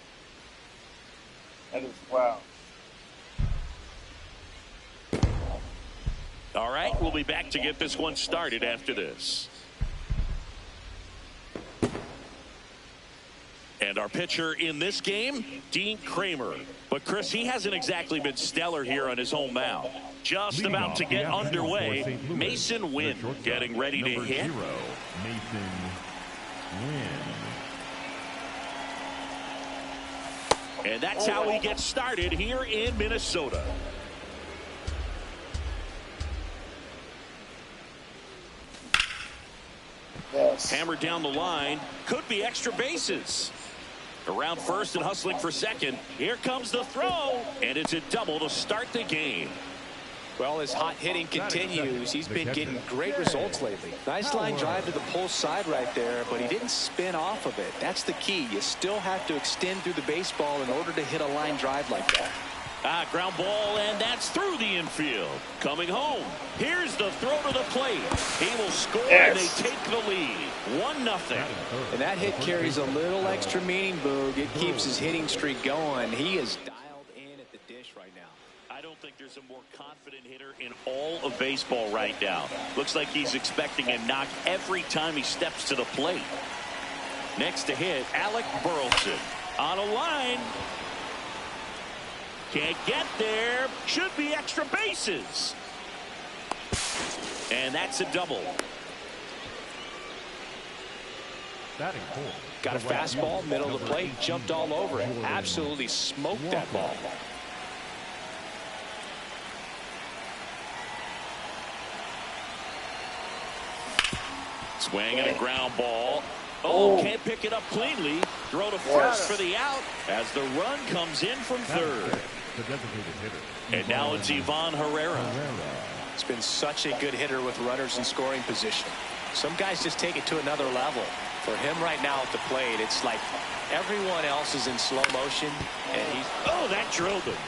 That is wild. All right, we'll be back to get this one started after this. And our pitcher in this game, Dean Kramer. But, Chris, he hasn't exactly been stellar here on his home mound. Just about to get underway, Mason Wynn getting ready to hit. Mason Wynn. And that's how he gets started here in Minnesota. Yes. Hammered down the line. Could be extra bases. Around first and hustling for second. Here comes the throw. And it's a double to start the game. Well, his hot hitting continues. He's been getting great results lately. Nice line drive to the pull side right there, but he didn't spin off of it. That's the key. You still have to extend through the baseball in order to hit a line drive like that. Ground ball, and that's through the infield. Coming home. Here's the throw to the plate. He will score, and they take the lead. 1-0. And that hit carries a little extra meaning, Boog. It keeps his hitting streak going. He is dialed in at the dish right now. I don't think there's a more confident hitter in all of baseball right now. Looks like he's expecting a knock every time he steps to the plate. Next to hit, Alec Burleson. On a line. Can't get there. Should be extra bases. And that's a double. Got a fastball, middle of the plate, jumped all over it. Absolutely smoked that ball. Swing and a ground ball. Can't pick it up cleanly. Throw to first for the out as the run comes in from third. And now it's Ivan Herrera. It's been such a good hitter with runners in scoring position. Some guys just take it to another level. For him right now at the plate, it's like everyone else is in slow motion, and he's... Oh, that drilled him.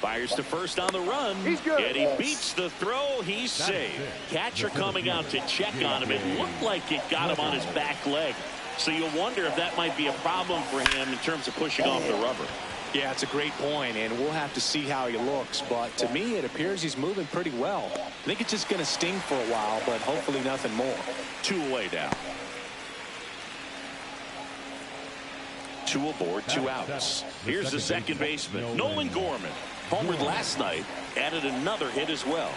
Fires to first on the run. He's good. And he beats the throw. He's safe. Catcher coming out to check on him. It looked like it got him on his back leg. So you wonder if that might be a problem for him in terms of pushing off the rubber. Yeah, it's a great point, and we'll have to see how he looks. But to me, it appears he's moving pretty well. I think it's just going to sting for a while, but hopefully nothing more. 2 away now. 2 aboard, 2 outs. Here's the second baseman, Nolan Gorman. Homered last night, added another hit as well.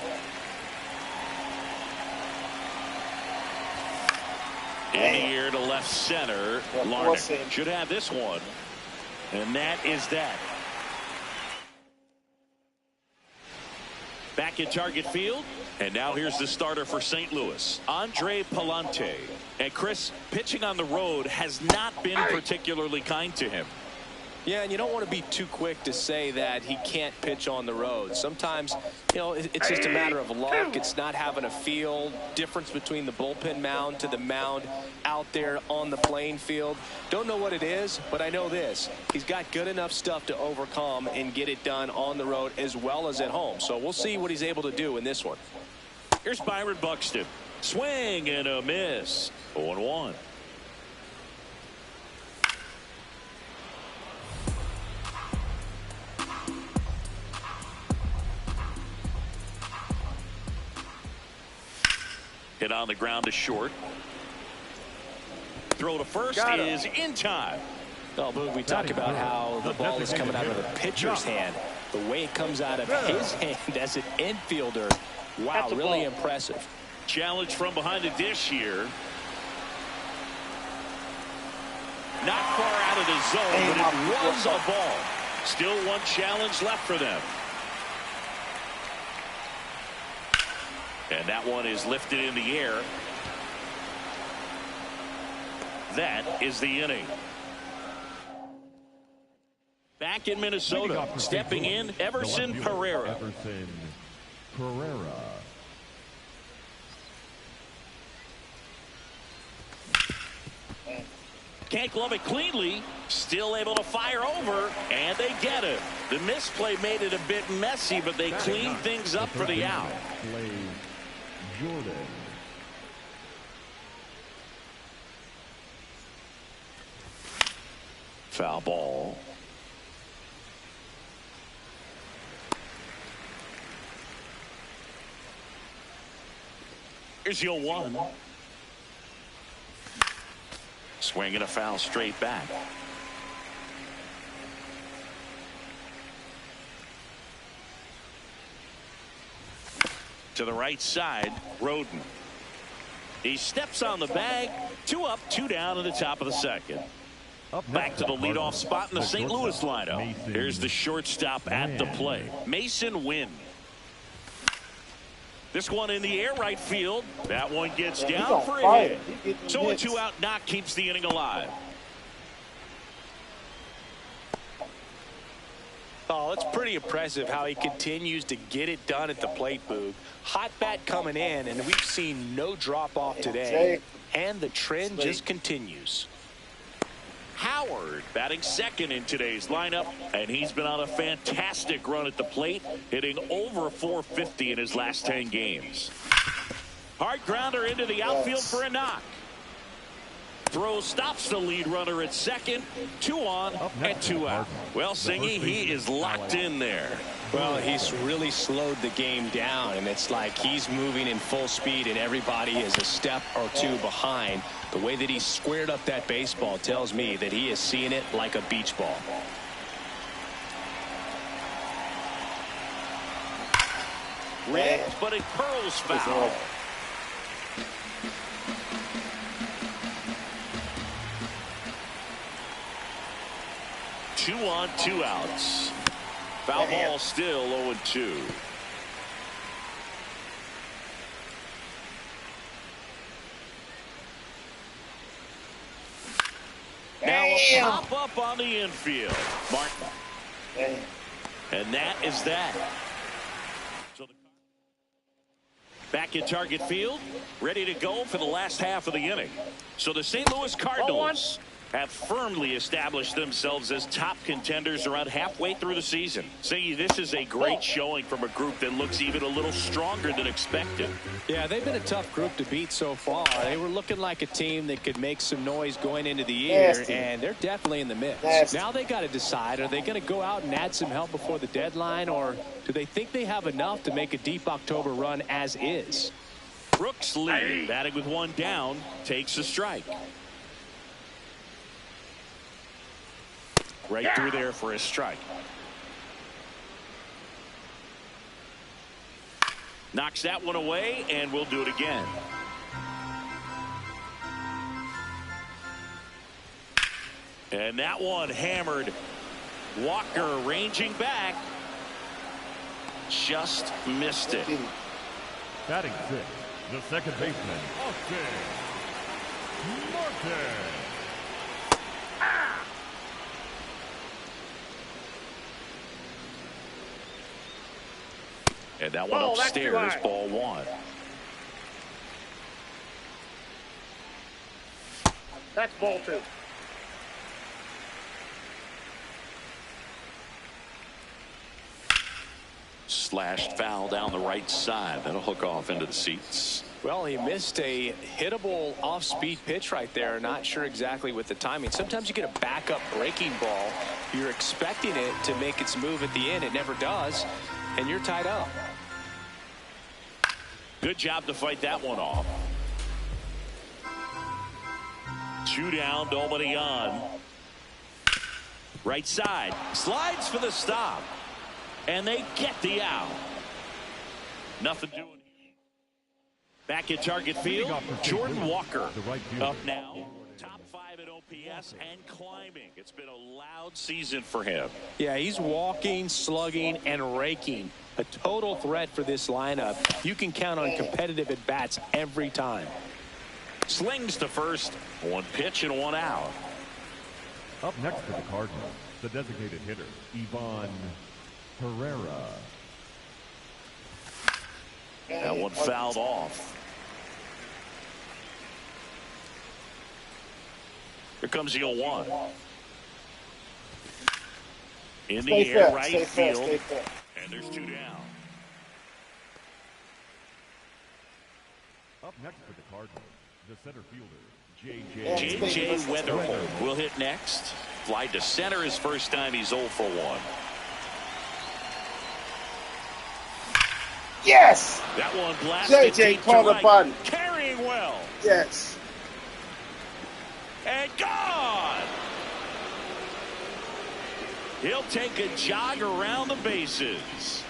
In the air to left center, Larnach should have this one. And that is that. Back at Target Field. And now here's the starter for St. Louis, Andre Palante. And Chris, pitching on the road has not been particularly kind to him. Yeah, and you don't want to be too quick to say that he can't pitch on the road. Sometimes, you know, it's just a matter of luck. It's not having a feel. Difference between the bullpen mound to the mound out there on the playing field. Don't know what it is, but I know this. He's got good enough stuff to overcome and get it done on the road as well as at home. So we'll see what he's able to do in this one. Here's Byron Buxton. Swing and a miss. 0-1. Hit on the ground to short. Throw to first is in time. Oh, Boog, we talk about how the ball is coming out of the pitcher's hand. The way it comes out of his hand as an infielder. Wow, really impressive. Challenge from behind the dish here. Not far out of the zone, but it was a ball. Still one challenge left for them. And that one is lifted in the air. That is the inning. Back in Minnesota, stepping in, Everson Pereira. Everson Pereira. Can't glove it cleanly. Still able to fire over, and they get it. The misplay made it a bit messy, but they clean things up for the out. Jordan. Foul ball. Here's your 1. Swinging a foul straight back. To the right side, Roden. He steps on the bag. 2 up, 2 down in the top of the second. Back to the leadoff spot in the St. Louis lineup. Here's the shortstop at the plate, Mason Wynn. This one in the air right field. That one gets down for a hit. So a 2-out knock keeps the inning alive. Oh, it's pretty impressive how he continues to get it done at the plate, Boog. Hot bat coming in, and we've seen no drop off today. And the trend just continues. Howard batting second in today's lineup, and he's been on a fantastic run at the plate, hitting over 450 in his last 10 games. Hard grounder into the outfield for a knock. Throw stops the lead runner at second. 2 on and 2 out. Well, Singy, he is locked in there. Well, he's really slowed the game down, and it's like he's moving in full speed and everybody is a step or 2 behind. The way that he squared up that baseball tells me that he is seeing it like a beach ball. Rigged, but it curls foul. Two on, 2 outs. Foul ball still 0-2. Now a pop up on the infield. Martin. And that is that. So back in target field, ready to go for the last half of the inning. So the St. Louis Cardinals have firmly established themselves as top contenders around halfway through the season. Saying this is a great showing from a group that looks even a little stronger than expected. Yeah, they've been a tough group to beat so far. They were looking like a team that could make some noise going into the year, and they're definitely in the mix. Now they got to decide, are they going to go out and add some help before the deadline, or do they think they have enough to make a deep October run as is? Brooks Lee, batting with 1 down, takes a strike. Right through there for a strike. Knocks that one away, and we'll do it again. And that one hammered. Walker ranging back. Just missed it. Batting 6, the second baseman, Austin Martin. And that one upstairs, ball 1. That's ball 2. Slashed foul down the right side. That'll hook off into the seats. Well, he missed a hittable off-speed pitch right there. Not sure exactly with the timing. Sometimes you get a backup breaking ball. You're expecting it to make its move at the end. It never does, and you're tied up. Good job to fight that one off. 2 down, nobody on. Right side. Slides for the stop. And they get the out. Nothing doing. Back at target field, Jordan Walker up now. Top 5 at OPS and climbing. It's been a loud season for him. Yeah, he's walking, slugging, and raking. A total threat for this lineup. You can count on competitive at-bats every time. Slings to first. 1 pitch and 1 out. Up next for the Cardinals, the designated hitter, Ivan Herrera. That one fouled off. Here comes the 0-1. In the air, right field. And there's 2 down. Up next for the Cardinals, the center fielder, J.J. Weatherholt will hit next. Fly to center his first time. He's 0 for 1. Yes! That one blasted J.J. caught the body. Carrying well. Yes. And gone! He'll take a jog around the bases.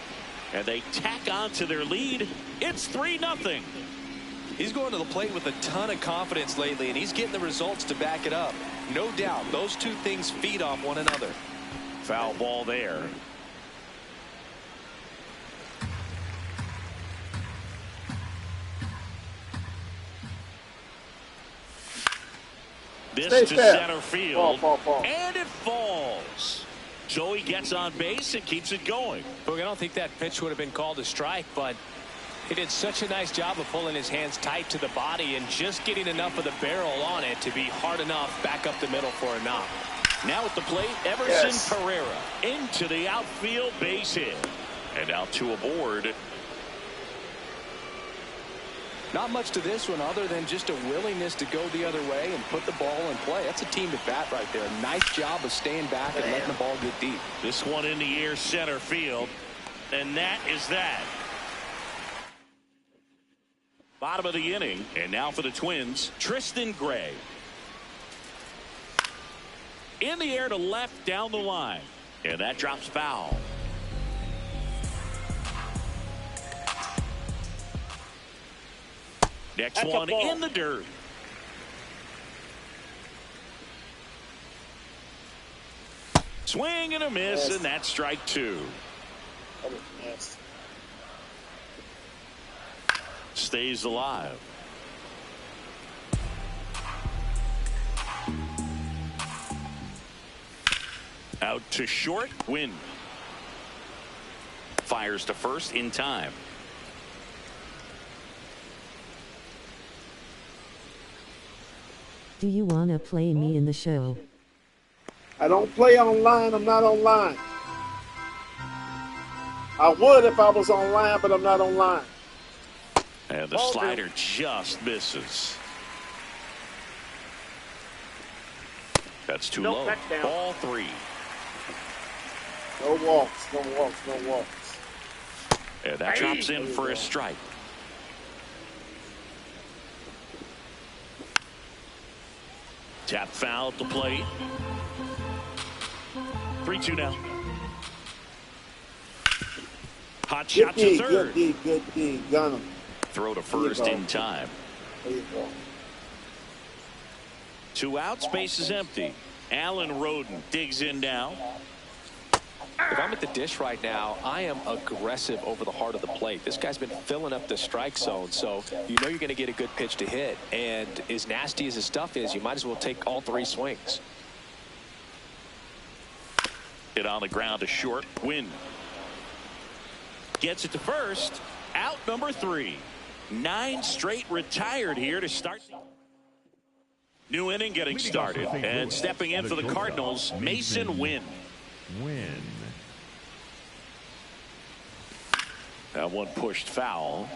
And they tack on to their lead. It's 3-0. He's going to the plate with a ton of confidence lately, and he's getting the results to back it up. No doubt, those two things feed off one another. Foul ball there. This to center field. Ball. And it falls. So he gets on base and keeps it going. Look, I don't think that pitch would have been called a strike, but he did such a nice job of pulling his hands tight to the body and just getting enough of the barrel on it to be hard enough back up the middle for a knock. Now at the plate, Everson Pereira into the outfield, base hit. And now 2 aboard. Not much to this one other than just a willingness to go the other way and put the ball in play. That's a team at bat right there. Nice job of staying back and letting the ball get deep. This one in the air, center field. And that is that. Bottom of the inning. And now for the Twins, Tristan Gray. In the air to left down the line. And that drops foul. Next one in the dirt. Swing and a miss, and that's strike 2. That was nasty. Stays alive. Out to short, win. Fires to first in time. Do you want to play me in the show? I don't play online. I'm not online. I would if I was online, but I'm not online. And the slider just misses. That's too low. Ball 3. No walks, no walks, no walks. And that drops in for a strike. Tap foul at the plate. 3-2 now. Hot shot to third. Good D. Gun him. Throw to first in time. There you go. 2 outs, base is empty. Alan Roden digs in now. If I'm at the dish right now, I am aggressive over the heart of the plate. This guy's been filling up the strike zone, so you know you're going to get a good pitch to hit. And as nasty as his stuff is, you might as well take all 3 swings. Hit on the ground to short, win. Gets it to first. Out number 3. 9 straight retired here to start. New inning getting started. And stepping in for the Cardinals, Mason Wynn. That one pushed foul.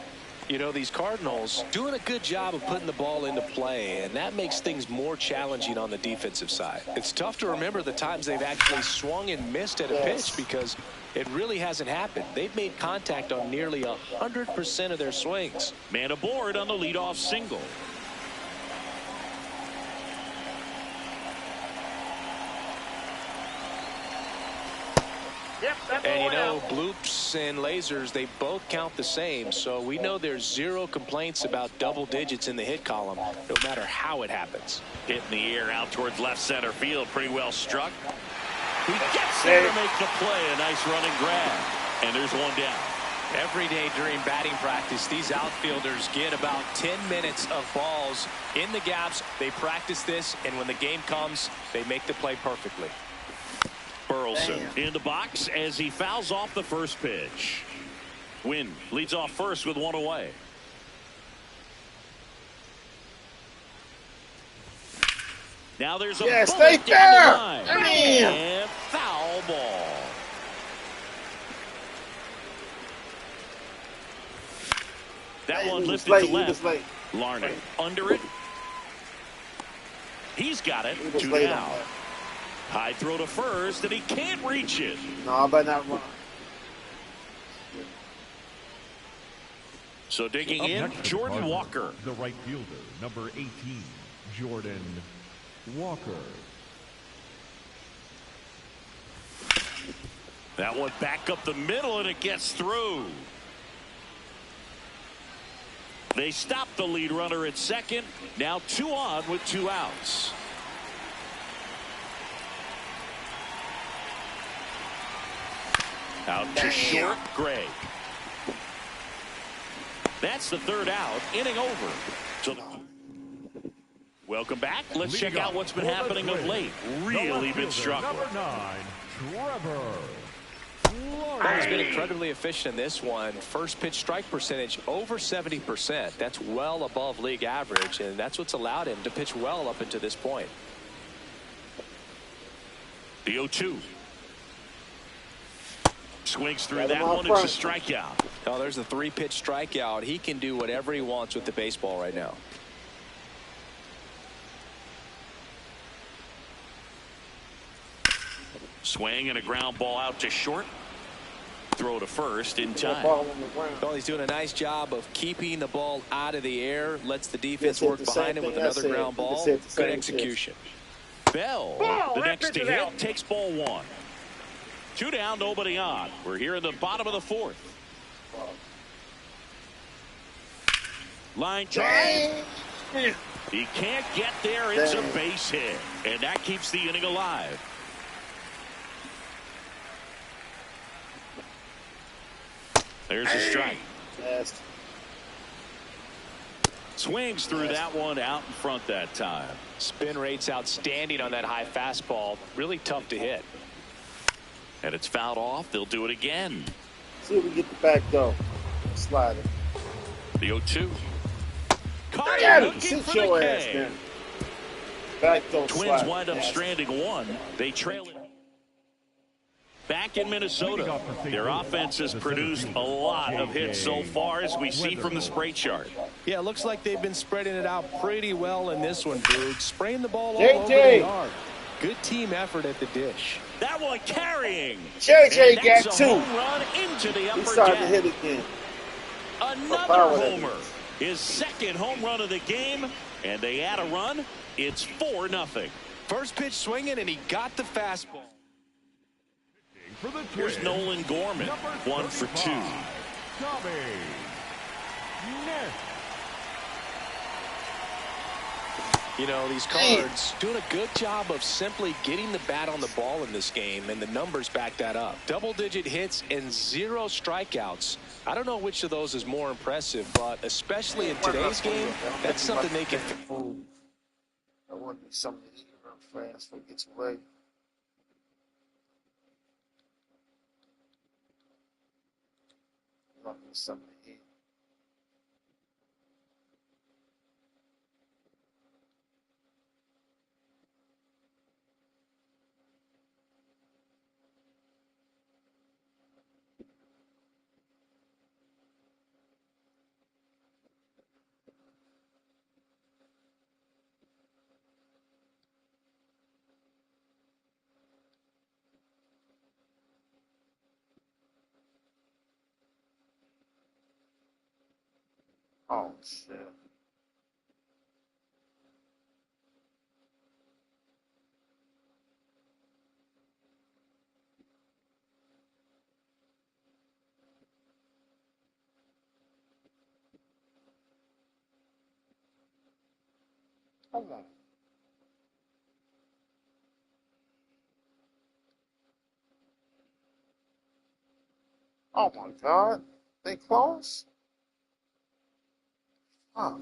You know, these Cardinals doing a good job of putting the ball into play, and that makes things more challenging on the defensive side. It's tough to remember the times they've actually swung and missed at a pitch because it really hasn't happened. They've made contact on nearly 100% of their swings. Man aboard on the leadoff single. And you know, bloops and lasers, they both count the same, so we know there's 0 complaints about double digits in the hit column, no matter how it happens. Hit in the air out towards left center field, pretty well struck. He gets there to make the play. A nice running grab. And there's 1 down. Every day during batting practice, these outfielders get about 10 minutes of balls in the gaps. They practice this, and when the game comes, they make the play perfectly. Burleson in the box as he fouls off the first pitch. Wynn leads off first with one away. Now there's a stay bullet fair. down the line. And foul ball. That one lifted to left. Larney under it. He's got it. 2 down. High throw to first, and he can't reach it. No, I better not run. So digging in, Jordan Walker. The right fielder, number 18, Jordan Walker. That one back up the middle, and it gets through. They stop the lead runner at second. Now 2 on with 2 outs. Out to short, Gray. That's the 3rd out. Inning over. So welcome back. Let's check out what's been happening of late. Really been struggling. Number 9, Trevor. He's been incredibly efficient in this one. First pitch strike percentage over 70%. That's well above league average, and that's what's allowed him to pitch well up until this point. The 0-2. Swings through that one. It's a strikeout. Oh, there's a 3-pitch strikeout. He can do whatever he wants with the baseball right now. Swing and a ground ball out to short. Throw to first in time. Well, he's doing a nice job of keeping the ball out of the air. Lets the defense work behind him with another ground ball. Good execution. Bell, the next to hit, takes ball 1. 2 down, nobody on. We're here in the bottom of the 4th. Line drive. He can't get there. It's a base hit, and that keeps the inning alive. There's a strike. Swings through that one out in front that time. Spin rate's outstanding on that high fastball. Really tough to hit. And it's fouled off. They'll do it again. See if we get the back door. Slider. The 0-2. Sit your ass down. Back door. Twins wind up stranding 1. They trail it. Back in Minnesota, their offense has produced a lot of hits so far, as we see from the spray chart. Yeah, it looks like they've been spreading it out pretty well in this one, Boog. Spraying the ball all over the yard. Good team effort at the dish. That one carrying. JJ got 2. Run into the upper He started to deck. hit again. Another homer. His 2nd home run of the game, and they add a run. It's 4-0. First pitch swinging, and he got the fastball. Here's Nolan Gorman, 1 for 2. You know, these Cards doing a good job of simply getting the bat on the ball in this game, and the numbers back that up. Double-digit hits and 0 strikeouts. I don't know which of those is more impressive, but especially in today's game, that's something they can. I want something to eat real fast before it gets away. I want something to eat. Oh, shit. Come on. Oh, my God. They close? Oh.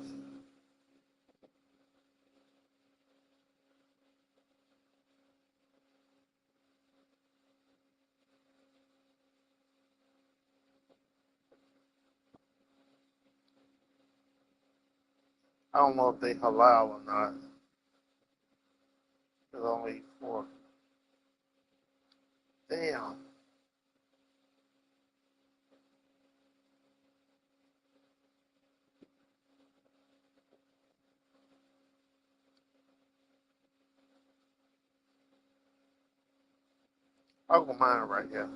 I don't know if they halal or not. There's only 4. Damn. I'll go mine right here.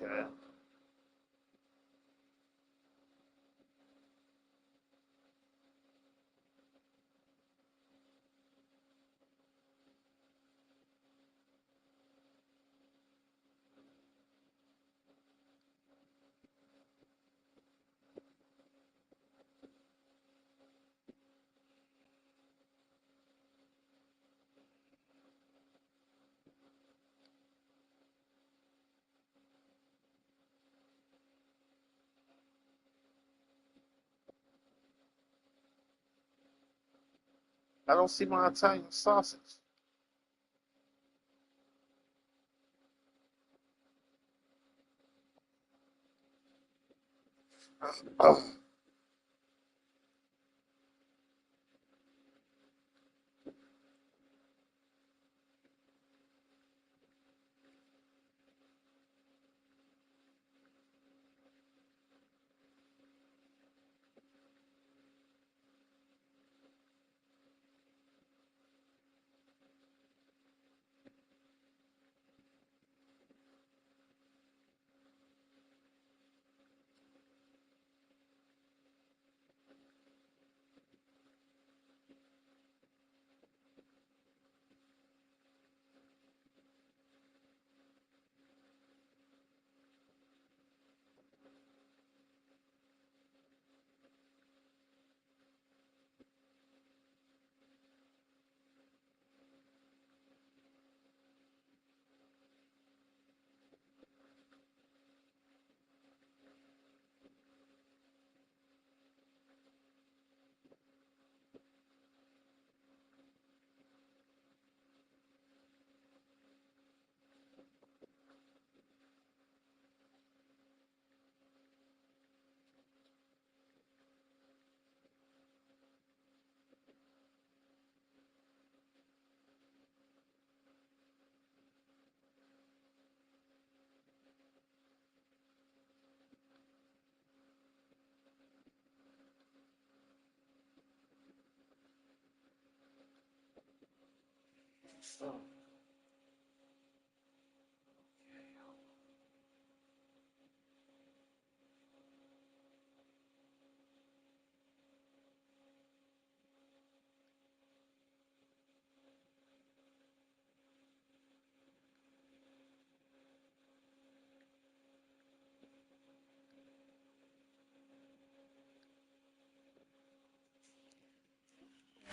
Okay. I don't see my Italian sausage.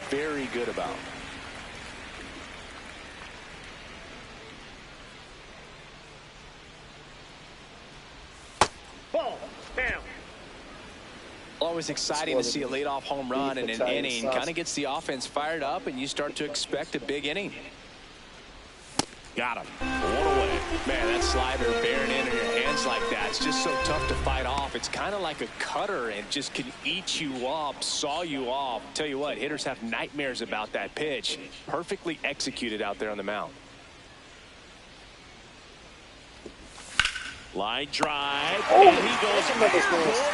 Very good about. Ball. Down. Always exciting to see a leadoff home run in an inning. Kind of gets the offense fired up, and you start to expect a big inning. Got him. One away. Man, that slider bearing in your hands like that, it's just so tough to fight off. It's kind of like a cutter and just can eat you up, saw you off. Tell you what, hitters have nightmares about that pitch. Perfectly executed out there on the mound. Line drive. And he goes forward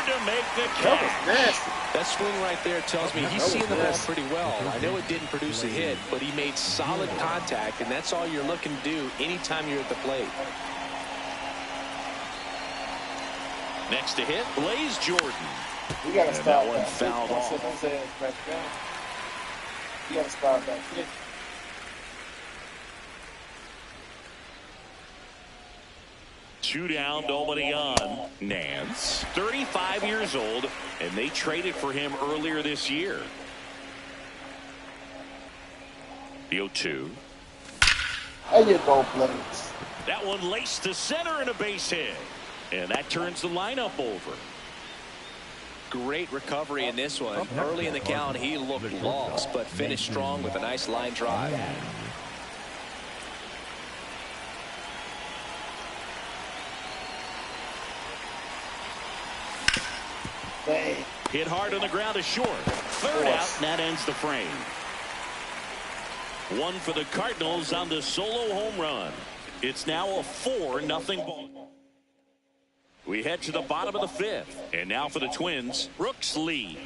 to make the catch. That swing right there tells me he's seeing the ball pretty well. I know it didn't produce a hit, but he made solid contact, and that's all you're looking to do anytime you're at the plate. Next to hit, Blaze Jordan. We gotta And stop that one fouled off. You gotta stop that. 2 down, nobody on. Nance, 35 years old, and they traded for him earlier this year. The 0-2. There you go, Blades. That one laced to center and a base hit. And that turns the lineup over. Great recovery in this one. Early in the count, he looked lost, but finished strong with a nice line drive. Dang. Hit hard on the ground to short. Third out, and that ends the frame. One for the Cardinals on the solo home run. It's now a 4-0 ball. We head to the bottom of the fifth. And now for the Twins, Brooks lead.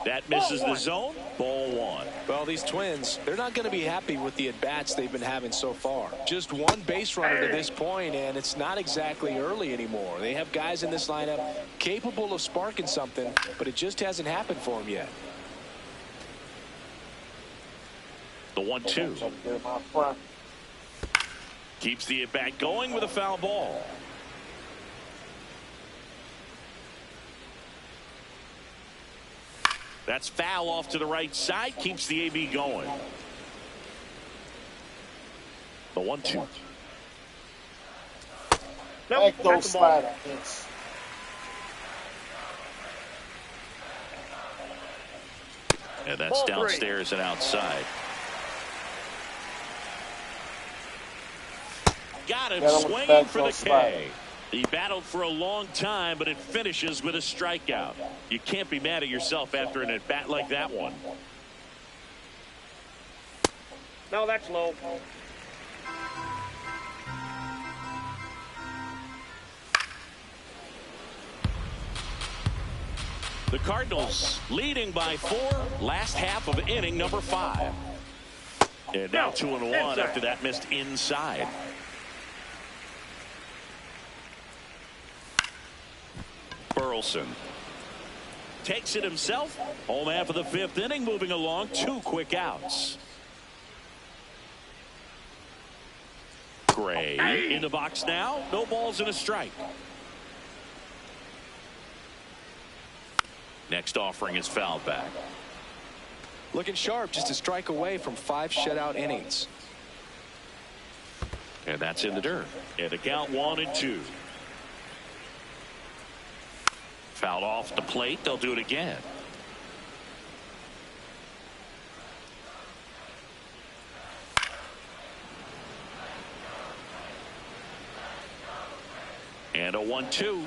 That misses the zone. Ball one. Well, these Twins, they're not going to be happy with the at-bats they've been having so far. Just one base runner to this point, and it's not exactly early anymore. They have guys in this lineup capable of sparking something, but it just hasn't happened for them yet. The 1-2. Keeps the at-bat going with a foul ball. That's foul off to the right side. Keeps the AB going. The 1-2. Back those slider hits. And that's downstairs and outside. Got him swinging for the K. He battled for a long time, but it finishes with a strikeout. You can't be mad at yourself after an at-bat like that one. No, that's low. The Cardinals leading by 4, last half of inning number 5. And now 2-1 after that missed inside. Burleson takes it himself. Home half of the 5th inning, moving along. 2 quick outs. Gray in the box now. No balls and a strike. Next offering is fouled back. Looking sharp, just a strike away from 5 shutout innings. And that's in the dirt. And the count 1-2. Fouled off the plate. They'll do it again. And a 1-2.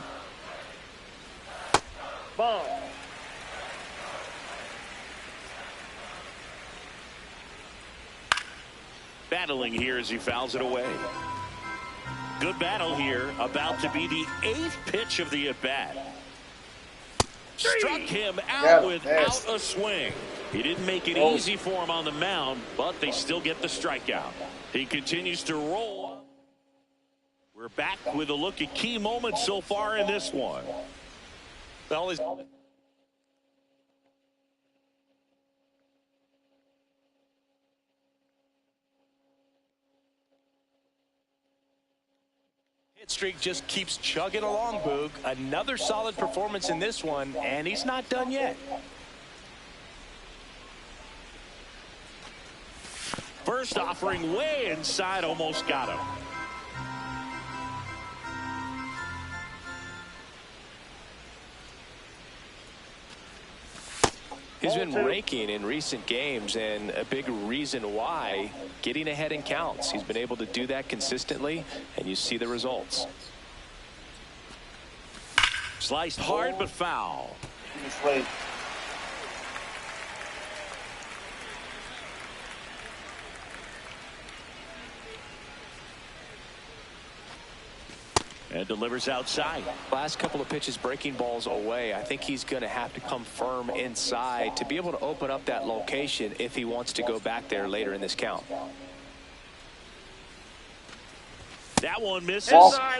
Ball. Battling here as he fouls it away. Good battle here. About to be the 8th pitch of the at-bat. Struck him out without a swing. He didn't make it easy for him on the mound, but they still get the strikeout. He continues to roll. We're back with a look at key moments so far in this one. Well, hit streak just keeps chugging along, Boog. Another solid performance in this one, and he's not done yet. First offering way inside, almost got him. He's been raking in recent games, and a big reason why, getting ahead in counts. He's been able to do that consistently, and you see the results. Sliced hard but foul. And delivers outside. Last couple of pitches breaking balls away. I think he's going to have to come firm inside to be able to open up that location if he wants to go back there later in this count. That one misses.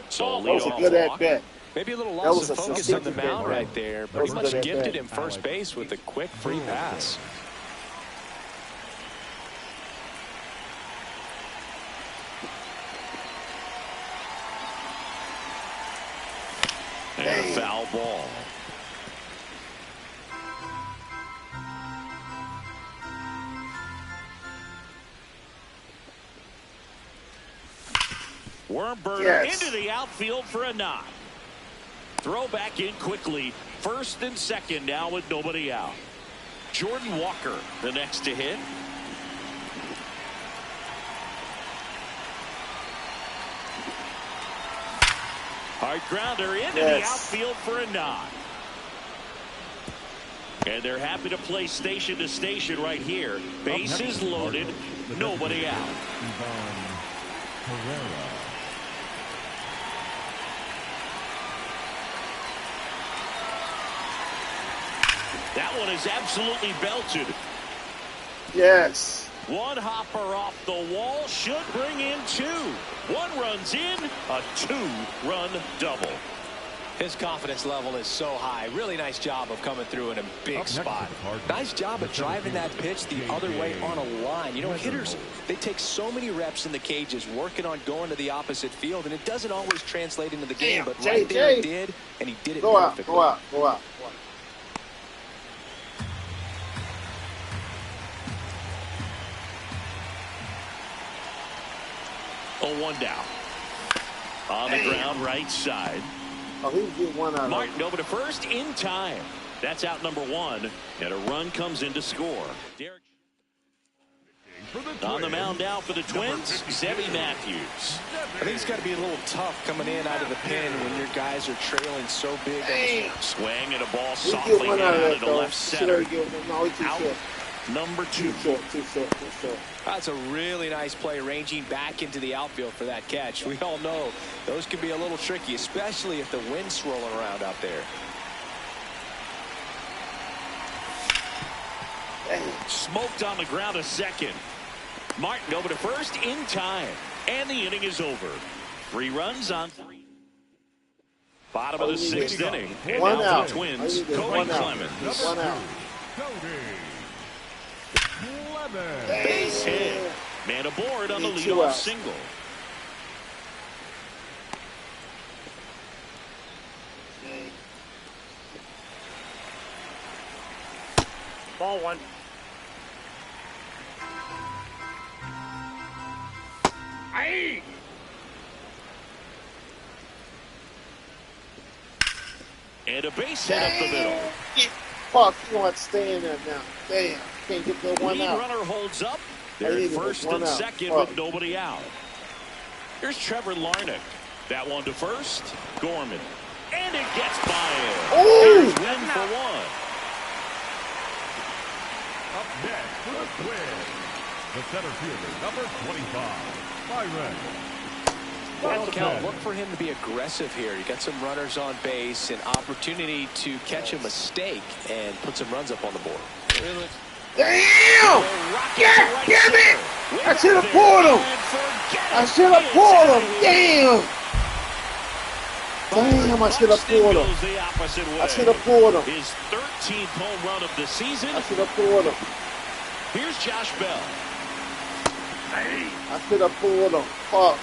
So that was a good at bat. Maybe a little loss of focus on the mound right there, but pretty much gifted him first base with a quick free pass. And a foul ball. Worm burner Yes. into the outfield for a knock. Throw back in quickly. First and second now with nobody out. Jordan Walker the next to hit. Hard grounder into the outfield for a knock. And they're happy to play station to station right here. Bases loaded, nobody out. That one is absolutely belted. Yes. One hopper off the wall should bring in two. One runs in, a two-run double. His confidence level is so high. Really nice job of coming through in a big spot. Nice job of driving that pitch the other way on a line. You know, hitters, they take so many reps in the cages working on going to the opposite field, and it doesn't always translate into the game. But right there it did, and he did it perfectly. Go out. Oh, one down. On the ground, right side. Oh, he was getting one out. Martin over to first in time. That's out number one, and a run comes in to score. Derek on the mound now for the Twins, S.V.G. Matthews. I think it's got to be a little tough coming in out of the pen when your guys are trailing so big. Swing and a ball softly hit out of the left center. Out number two. Too short. That's a really nice play, ranging back into the outfield for that catch. We all know those can be a little tricky, especially if the wind's swirling around out there. Smoked on the ground a second. Martin over to first in time, and the inning is over. 3 runs on 3. Bottom of the 6th inning, and one now out. for the Twins, Cody Clemens. One out. Base hit. Man aboard on the leadoff single. Ball one. Aye. And a base hit up the middle. Fuck, you want to stay in there now. Damn, can't get the one Lead out. runner holds up. They're at first and second with nobody out. Here's Trevor Larnach. That one to first. Gorman. And it gets by him. Ooh! Win for one. Up next for the Twins, the center fielder, number 25, Byron. Well, Cal, look for him to be aggressive here. You got some runners on base, an opportunity to catch a mistake and put some runs up on the board. Damn! God damn it! I should have pulled him! I should have pulled him! Damn! Damn, I should have pulled him. I should have pulled him. His 13th home run of the season. I should have pulled him. Here's Josh Bell. I should have pulled him. Fuck.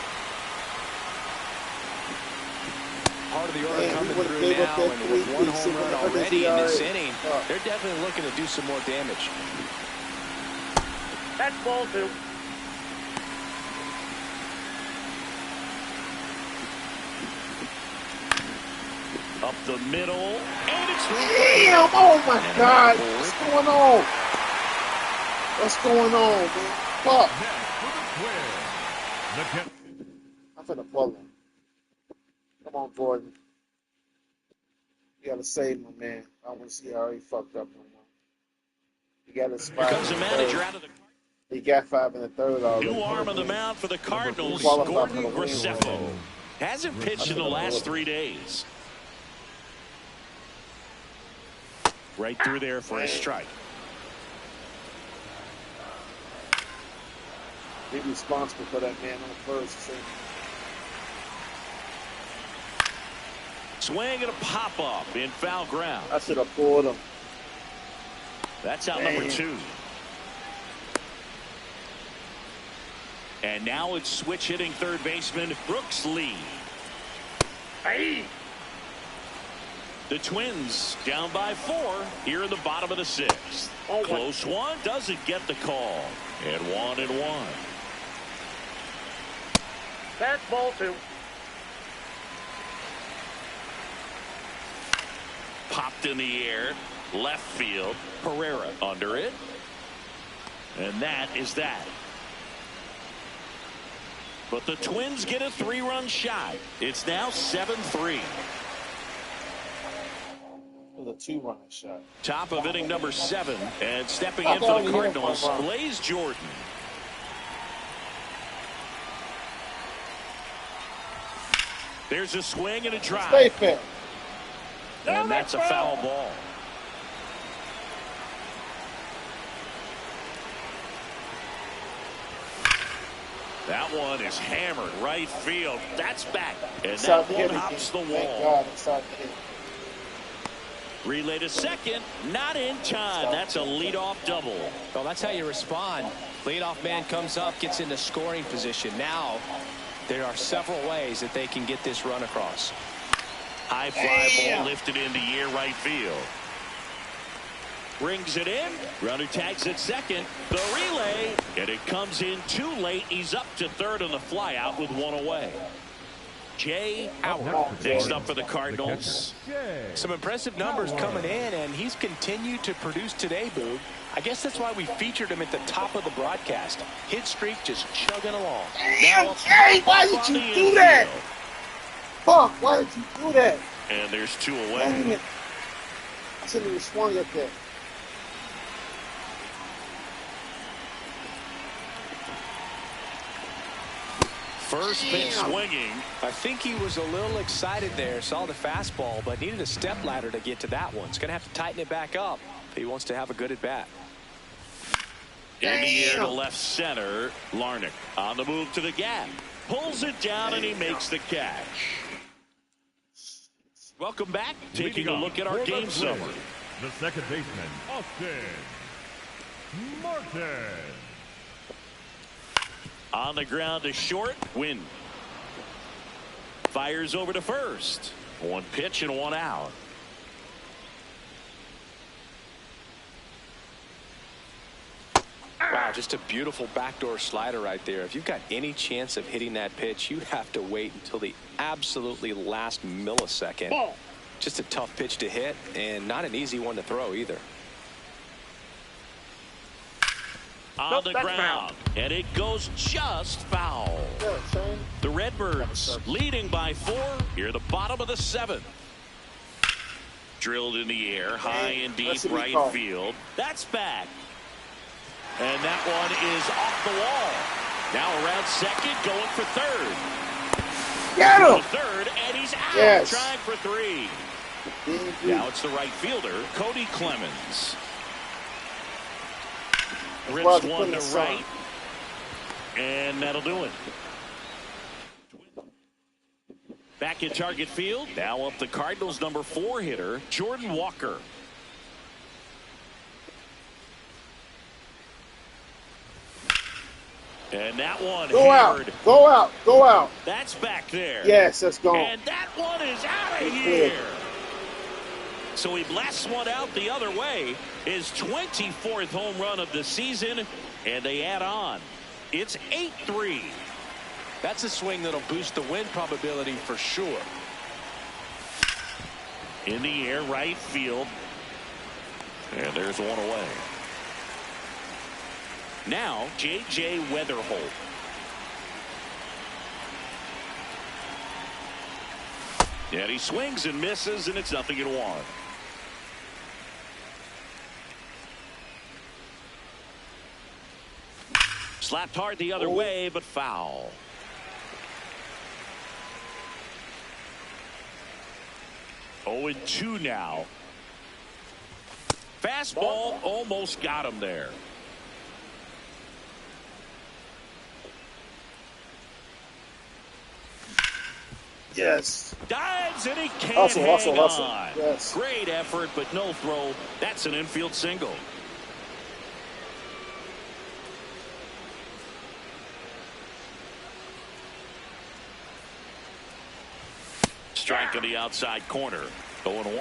Part of the order coming through now, and with 1 home run already in this inning, they're definitely looking to do some more damage. That's ball two. Up the middle, and it's Damn! Oh my God! What's going on? What's going on, man? Fuck! I'm finna pull him. Come on, Gordon. You gotta save my man. I don't want to see how he fucked up no more. You got his Here comes the manager out of the. He got 5 in the third already. New arm on the mound for the Cardinals, Gordon Graceffo. Hasn't pitched in the last 3 days. Right through there for a strike. Be responsible for that man on first. Swing and a pop-up in foul ground. I should have pulled him. That's out number 2. And now it's switch hitting third baseman Brooks Lee. Aye. The Twins down by 4 here in the bottom of the 6th. Close one, doesn't get the call. And 1-1. That's ball 2. Popped in the air. Left field. Pereira under it. And that is that. But the Twins get a 3-run shot. It's now 7-3. With a 2-run shot. Top of inning number 7. And stepping in for the Cardinals, Blaze Jordan. There's a swing and a drive. Stay fair. And that's a foul ball. That one is hammered right field. That's back. And that one hops the wall. Relay to second. Not in time. That's a leadoff double. Well, that's how you respond. Leadoff man comes up, gets into scoring position. Now, there are several ways that they can get this run across. High fly ball lifted into air right field. Brings it in. Runner tags at second. The relay. And it comes in too late. He's up to third on the fly out with 1 away. Jay Howard next up for the Cardinals. Some impressive numbers coming in, and he's continued to produce today, Boog. I guess that's why we featured him at the top of the broadcast. Hit streak just chugging along. Damn, Jay, why did you do that? Fuck, why did you do that? And there's 2 away. Damn it. I shouldn't have swung at that. First pitch swinging. I think he was a little excited there, saw the fastball, but needed a step ladder to get to that one. He's going to have to tighten it back up if he wants to have a good at bat. In the air to left center. Larnach on the move to the gap. Pulls it down and he makes the catch. Welcome back. Taking a look at our game summary. The second baseman, Austin Martin. On the ground to short. Win. Fires over to first. 1 pitch and 1 out. Wow, just a beautiful backdoor slider right there. If you've got any chance of hitting that pitch, you have to wait until the absolutely last millisecond. Ball. Just a tough pitch to hit, and not an easy one to throw either. On the ground, and it goes just foul. The Redbirds leading by 4 here at the bottom of the 7th. Drilled in the air, high and deep right field. That's back. And that one is off the wall. Now around second, going for third. Get him! Third, and he's out. Yes. Trying for 3. Now it's the right fielder, Cody Clemens. Rips one to right. And that'll do it. Back in target field. Now up the Cardinals number 4 hitter, Jordan Walker. And that one Go out. Go out. Go out. That's back there. Yes, that's gone. And that one is out of here. So he blasts one out the other way. His 24th home run of the season. And they add on. It's 8-3. That's a swing that'll boost the win probability for sure. In the air, right field. And there's one away. Now, J.J. Weatherholt. And he swings and misses, and it's 0-1. Slapped hard the other way, but foul. Oh, and 2 now. Fastball almost got him there. Yes. Dives and he can't Hustle. on. Yes. Great effort, but no throw. That's an infield single. Strike on the outside corner. 0-1.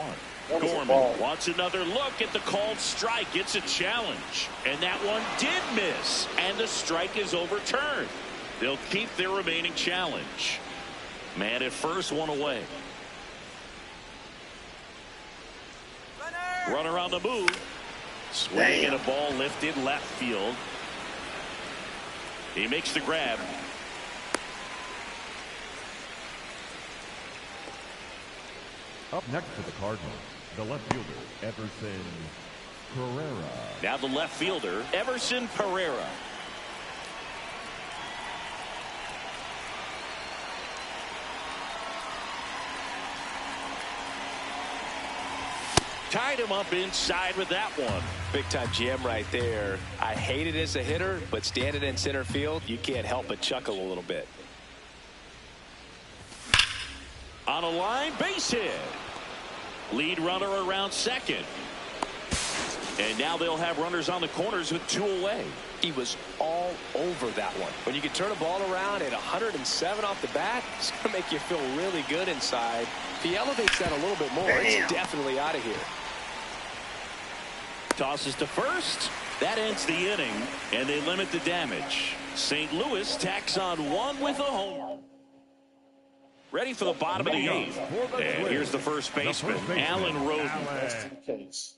Gorman wants another look at the called strike. It's a challenge. And that one did miss. And the strike is overturned. They'll keep their remaining challenge. Man at first, one away. Runner on the move. Swinging at a ball lifted left field. He makes the grab. Up next for the Cardinals, the left fielder, Everson Pereira. Now the left fielder, Everson Pereira. Tied him up inside with that one. Big time jam right there. I hate it as a hitter, but standing in center field, you can't help but chuckle a little bit. On a line, base hit. Lead runner around second. And now they'll have runners on the corners with 2 away. He was all over that one. When you can turn a ball around at 107 off the bat, it's going to make you feel really good inside. If he elevates that a little bit more, it's definitely out of here. Tosses to first. That ends the inning, and they limit the damage. St. Louis tacks on 1 with a homer. Ready for the bottom of the 8th. And here's the first baseman, Alan Roden. Just in case.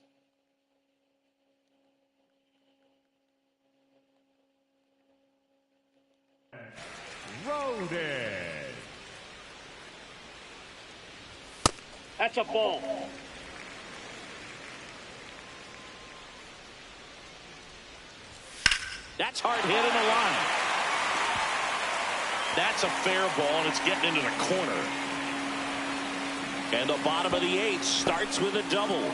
Roden. That's a ball. That's hard hit in the line. That's a fair ball, and it's getting into the corner. And the bottom of the 8th starts with a double.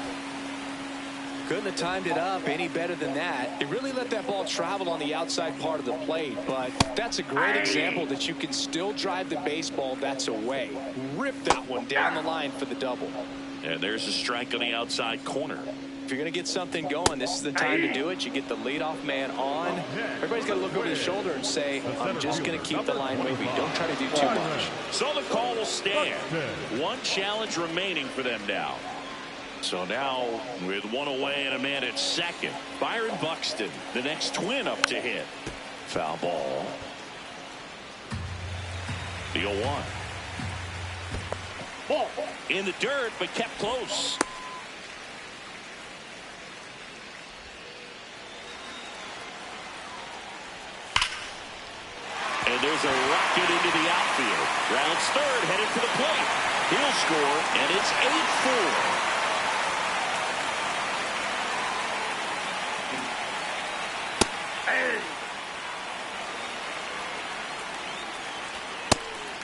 Couldn't have timed it up any better than that. It really let that ball travel on the outside part of the plate, but that's a great example that you can still drive the baseball that's away. Rip that one down the line for the double. And there's a strike on the outside corner. If you're going to get something going, this is the time to do it. You get the leadoff man on. Everybody's got to look over the shoulder and say, I'm just going to keep the line moving. Don't try to do too much. So the call will stand. 1 challenge remaining for them now. So now with 1 away and a man at second, Byron Buxton, the next Twin up to hit. Foul ball. The 0-1. Ball. In the dirt, but kept close. And there's a rocket into the outfield. Rounds third, headed to the plate. He'll score, and it's 8-4.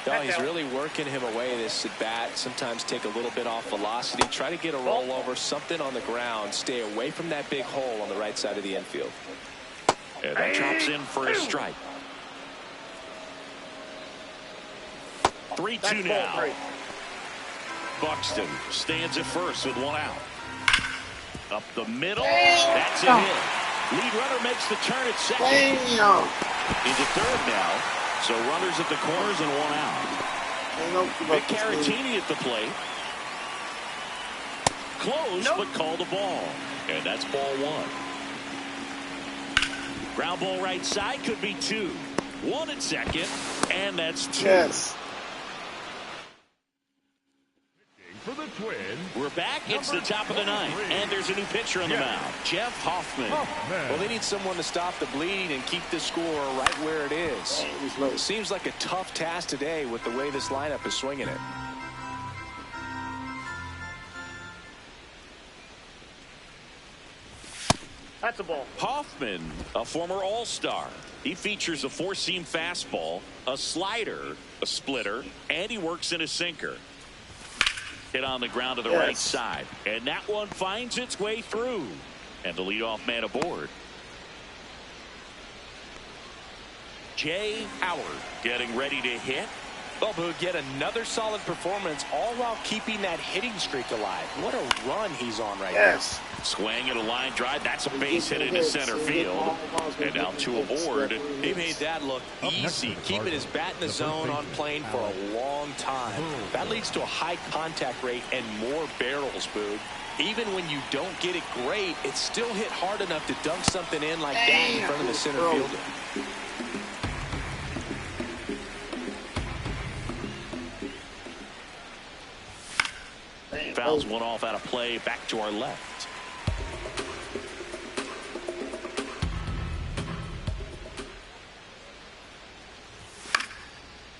No, he's really working him away this at bat. Sometimes take a little bit off velocity. Try to get a rollover, something on the ground. Stay away from that big hole on the right side of the infield. And that drops in for a strike. 3-2 now. Buxton stands at first with 1 out. Up the middle. That's a hit. Lead runner makes the turn at second. Into third now. So runners at the corners and 1 out. Vic Caratini at the plate. Close, but called a ball. And that's ball 1. Ground ball right side, could be 2. 1 at second, and that's 2. Yes. For the Twins, We're back. It's the top of the 9th, and there's a new pitcher on the mound, Jeff Hoffman. Well, they need someone to stop the bleeding and keep the score right where it is. It seems like a tough task today with the way this lineup is swinging it. That's a ball. Hoffman, a former All-Star. He features a 4-seam fastball, a slider, a splitter, and he works in a sinker. Hit on the ground to the right side, and that one finds its way through. And the leadoff man aboard, Jay Howard, getting ready to hit. Well, Boo, get another solid performance, all while keeping that hitting streak alive. What a run he's on right now. Swing and a line drive. That's a base hit into center field. And now 2 aboard. He made that look easy, keeping his bat in the zone on plane for a long time. That leads to a high contact rate and more barrels, Boo. Even when you don't get it great, it's still hit hard enough to dunk something in like that in front of the center fielder. Fouls one off out of play, back to our left.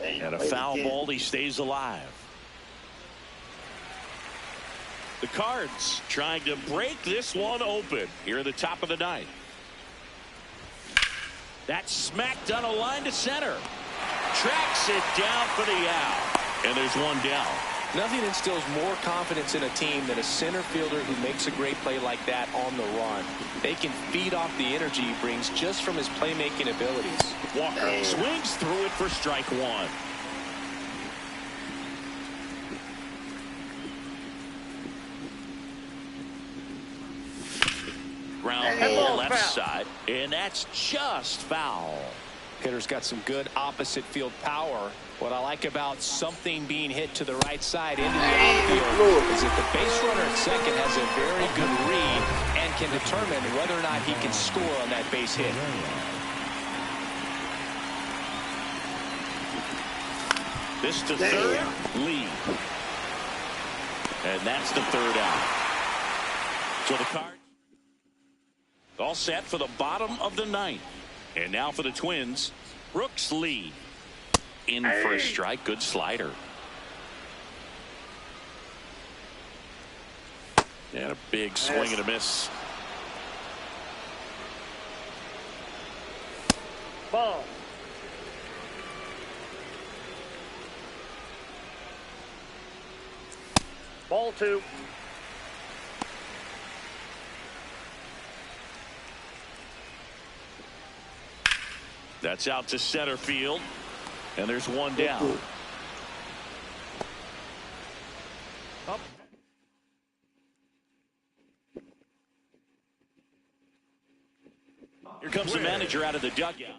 And a foul ball, he stays alive. The Cards trying to break this one open here at the top of the ninth. That's smacked on a line to center. Tracks it down for the out. And there's one down. Nothing instills more confidence in a team than a center fielder who makes a great play like that on the run. They can feed off the energy he brings just from his playmaking abilities. Walker swings through it for strike one. Ground ball left side, and that's just foul. Hitter's got some good opposite field power. What I like about something being hit to the right side into the outfield is that the base runner at second has a very good read and can determine whether or not he can score on that base hit. This to third, lead. And that's the third out. So the Cards all set for the bottom of the ninth. And now for the Twins, Brooks Lee. In for a strike, good slider. And a big swing and a miss. Ball. Ball 2. That's out to center field. And there's one down. Up. Here comes the manager out of the dugout.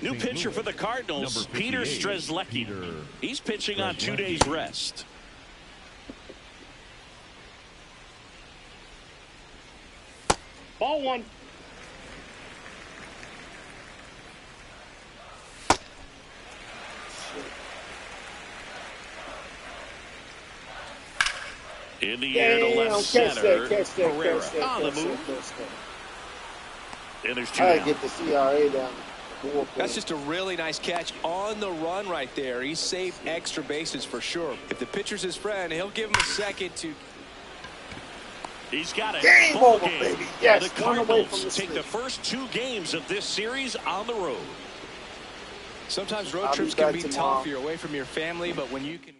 New pitcher for the Cardinals, Peter Strzelecki. He's pitching on 2 days rest. Ball 1. In the air to left center. Herrera on the move. And there's two I down. get the CRA down. That's just a really nice catch on the run right there. He saved extra bases for sure. If the pitcher's his friend, he'll give him a second to. He's got it. Game Ball over, game. baby. Yes, The one away from Cardinals the take the first 2 games of this series on the road. Sometimes road I'll be trips can back be tomorrow. tough. You're away from your family, but when you can.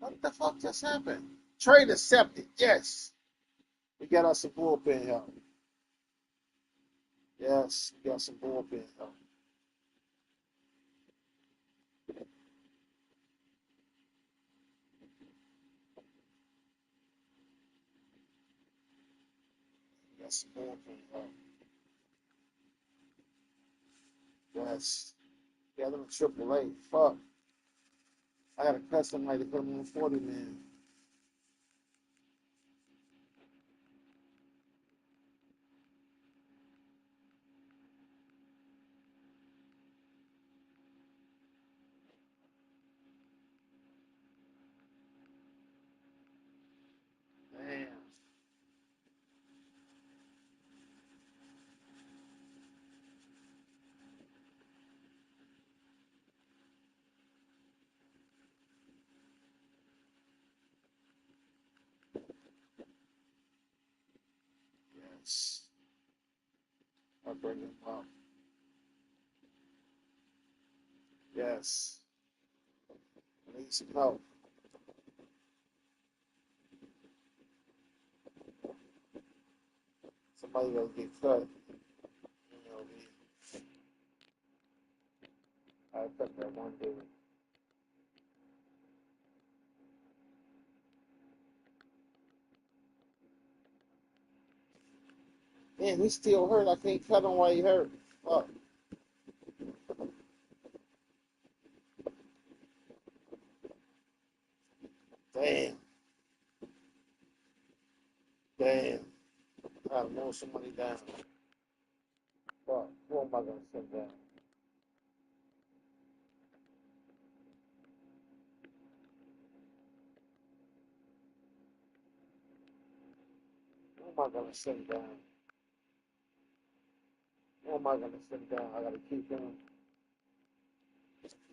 What the fuck just happened? Trade accepted. Yes. We got us some bullpen help. Yes, we got some bullpen help. We got some bullpen help. Yes. Yeah, them AAA. Fuck. I got to cut somebody to put them on 40 man. Damn. Yes. I'll bring him up. Yes. I need some help. Somebody gotta get cut. You know me. I cut that one dude. Man, he's still hurt. I can't cut him while he hurt. Fuck. Damn. Damn. I gotta mow somebody down. Fuck. Who am I gonna send down? Who am I gonna send down? Who am I gonna send down? I gotta keep him.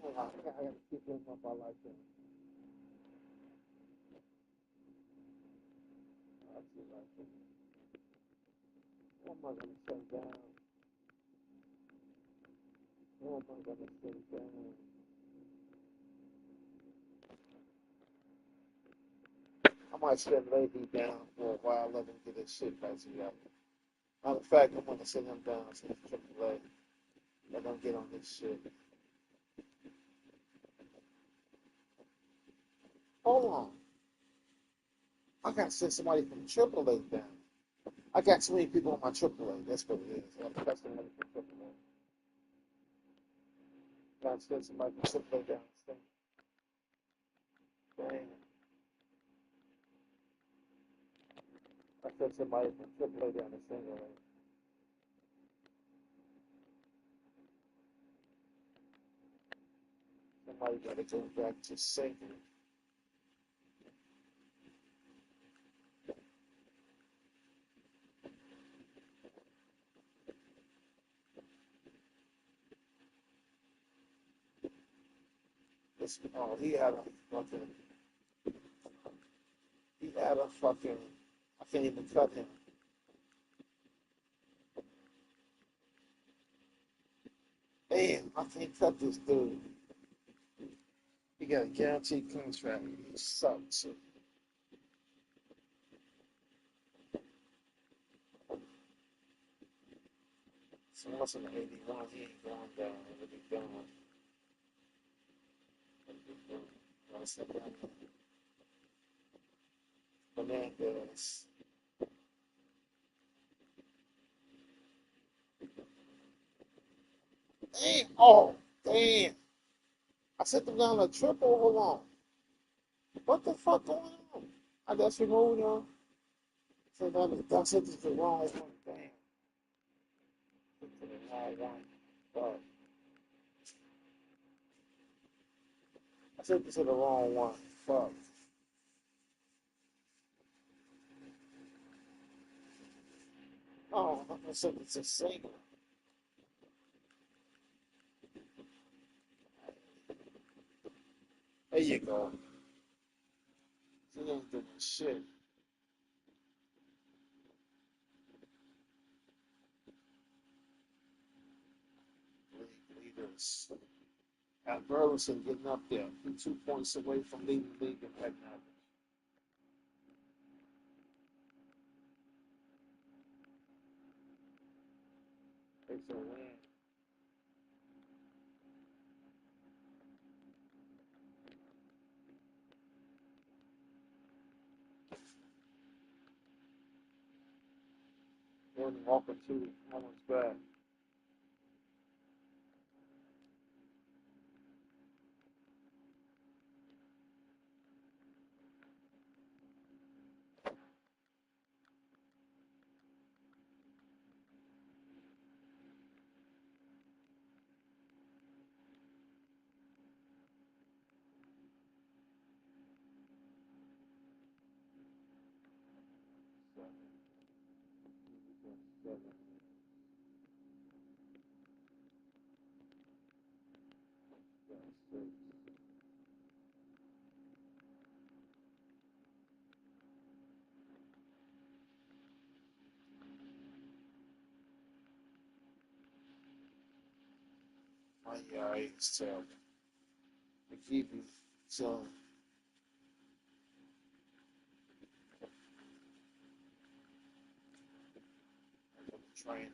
I gotta keep him up. I like him. I actually like him. Who am I gonna send down? Who am I gonna send down? I might send Leahy down for a while, let him get his shit back together. Matter of fact, I'm gonna send him down to AAA. Let him get on this shit. Hold on. I gotta send somebody from AAA down. I got too many people on my AAA. That's what it is. I gotta cut somebody from AAA. Gotta send somebody from AAA down. Damn. I sent somebody from AAA down to single A. Somebody gotta go back to single. Oh, he had a fucking, I can't even cut him. Damn, I can't cut this dude. He got a guaranteed contract. He sucks. So once in the 81, he ain't going down. It'll be done. Once again, Fernandez. Damn. Oh, damn. I sent them down a triple. Hold on. What the fuck going on? I just removed him. So I sent this to the wrong one. Damn. To the wrong one. Fuck. I sent this to the wrong one. Fuck. Oh, I'm gonna send it to single. There you go. He ain't doing shit. League leaders. At Burleson getting up there. He 2 points away from leading the league in batting average. It's a win. Gordon Walker, 2, almost back. Seven. Six. My ERA is terrible. McGee, so I'm trying.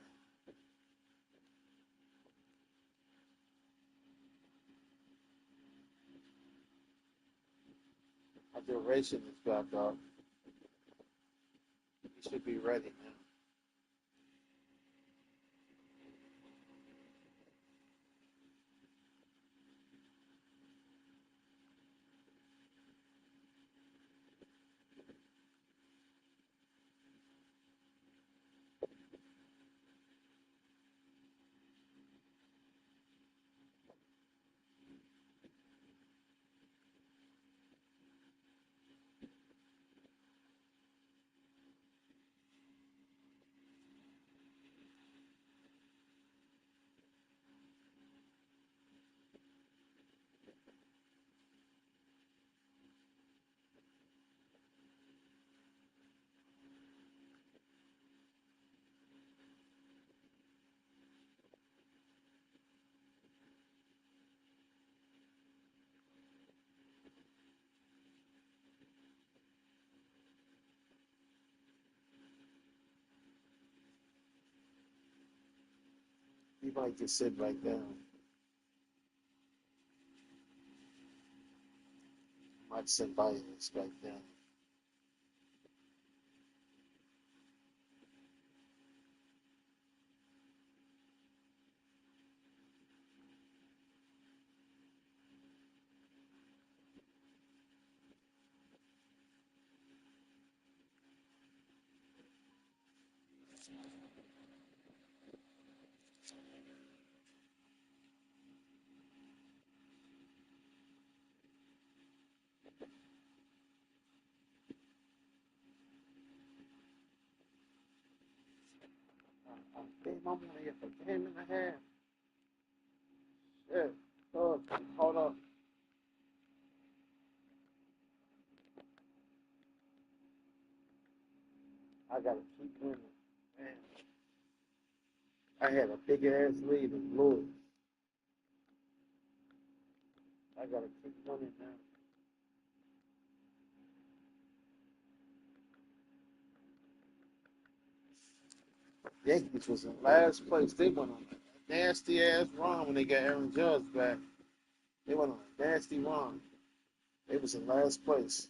My duration is back up. He should be ready now. He might just sit right down. Might sit by this right down. Game, I'm only here for a game and a half. Shit. Hold up. I gotta keep winning. Man. I had a big ass lead and blew it. I gotta keep winning now. Yankees was in last place. They went on a nasty ass run when they got Aaron Judge back. They went on a nasty run. They was in last place.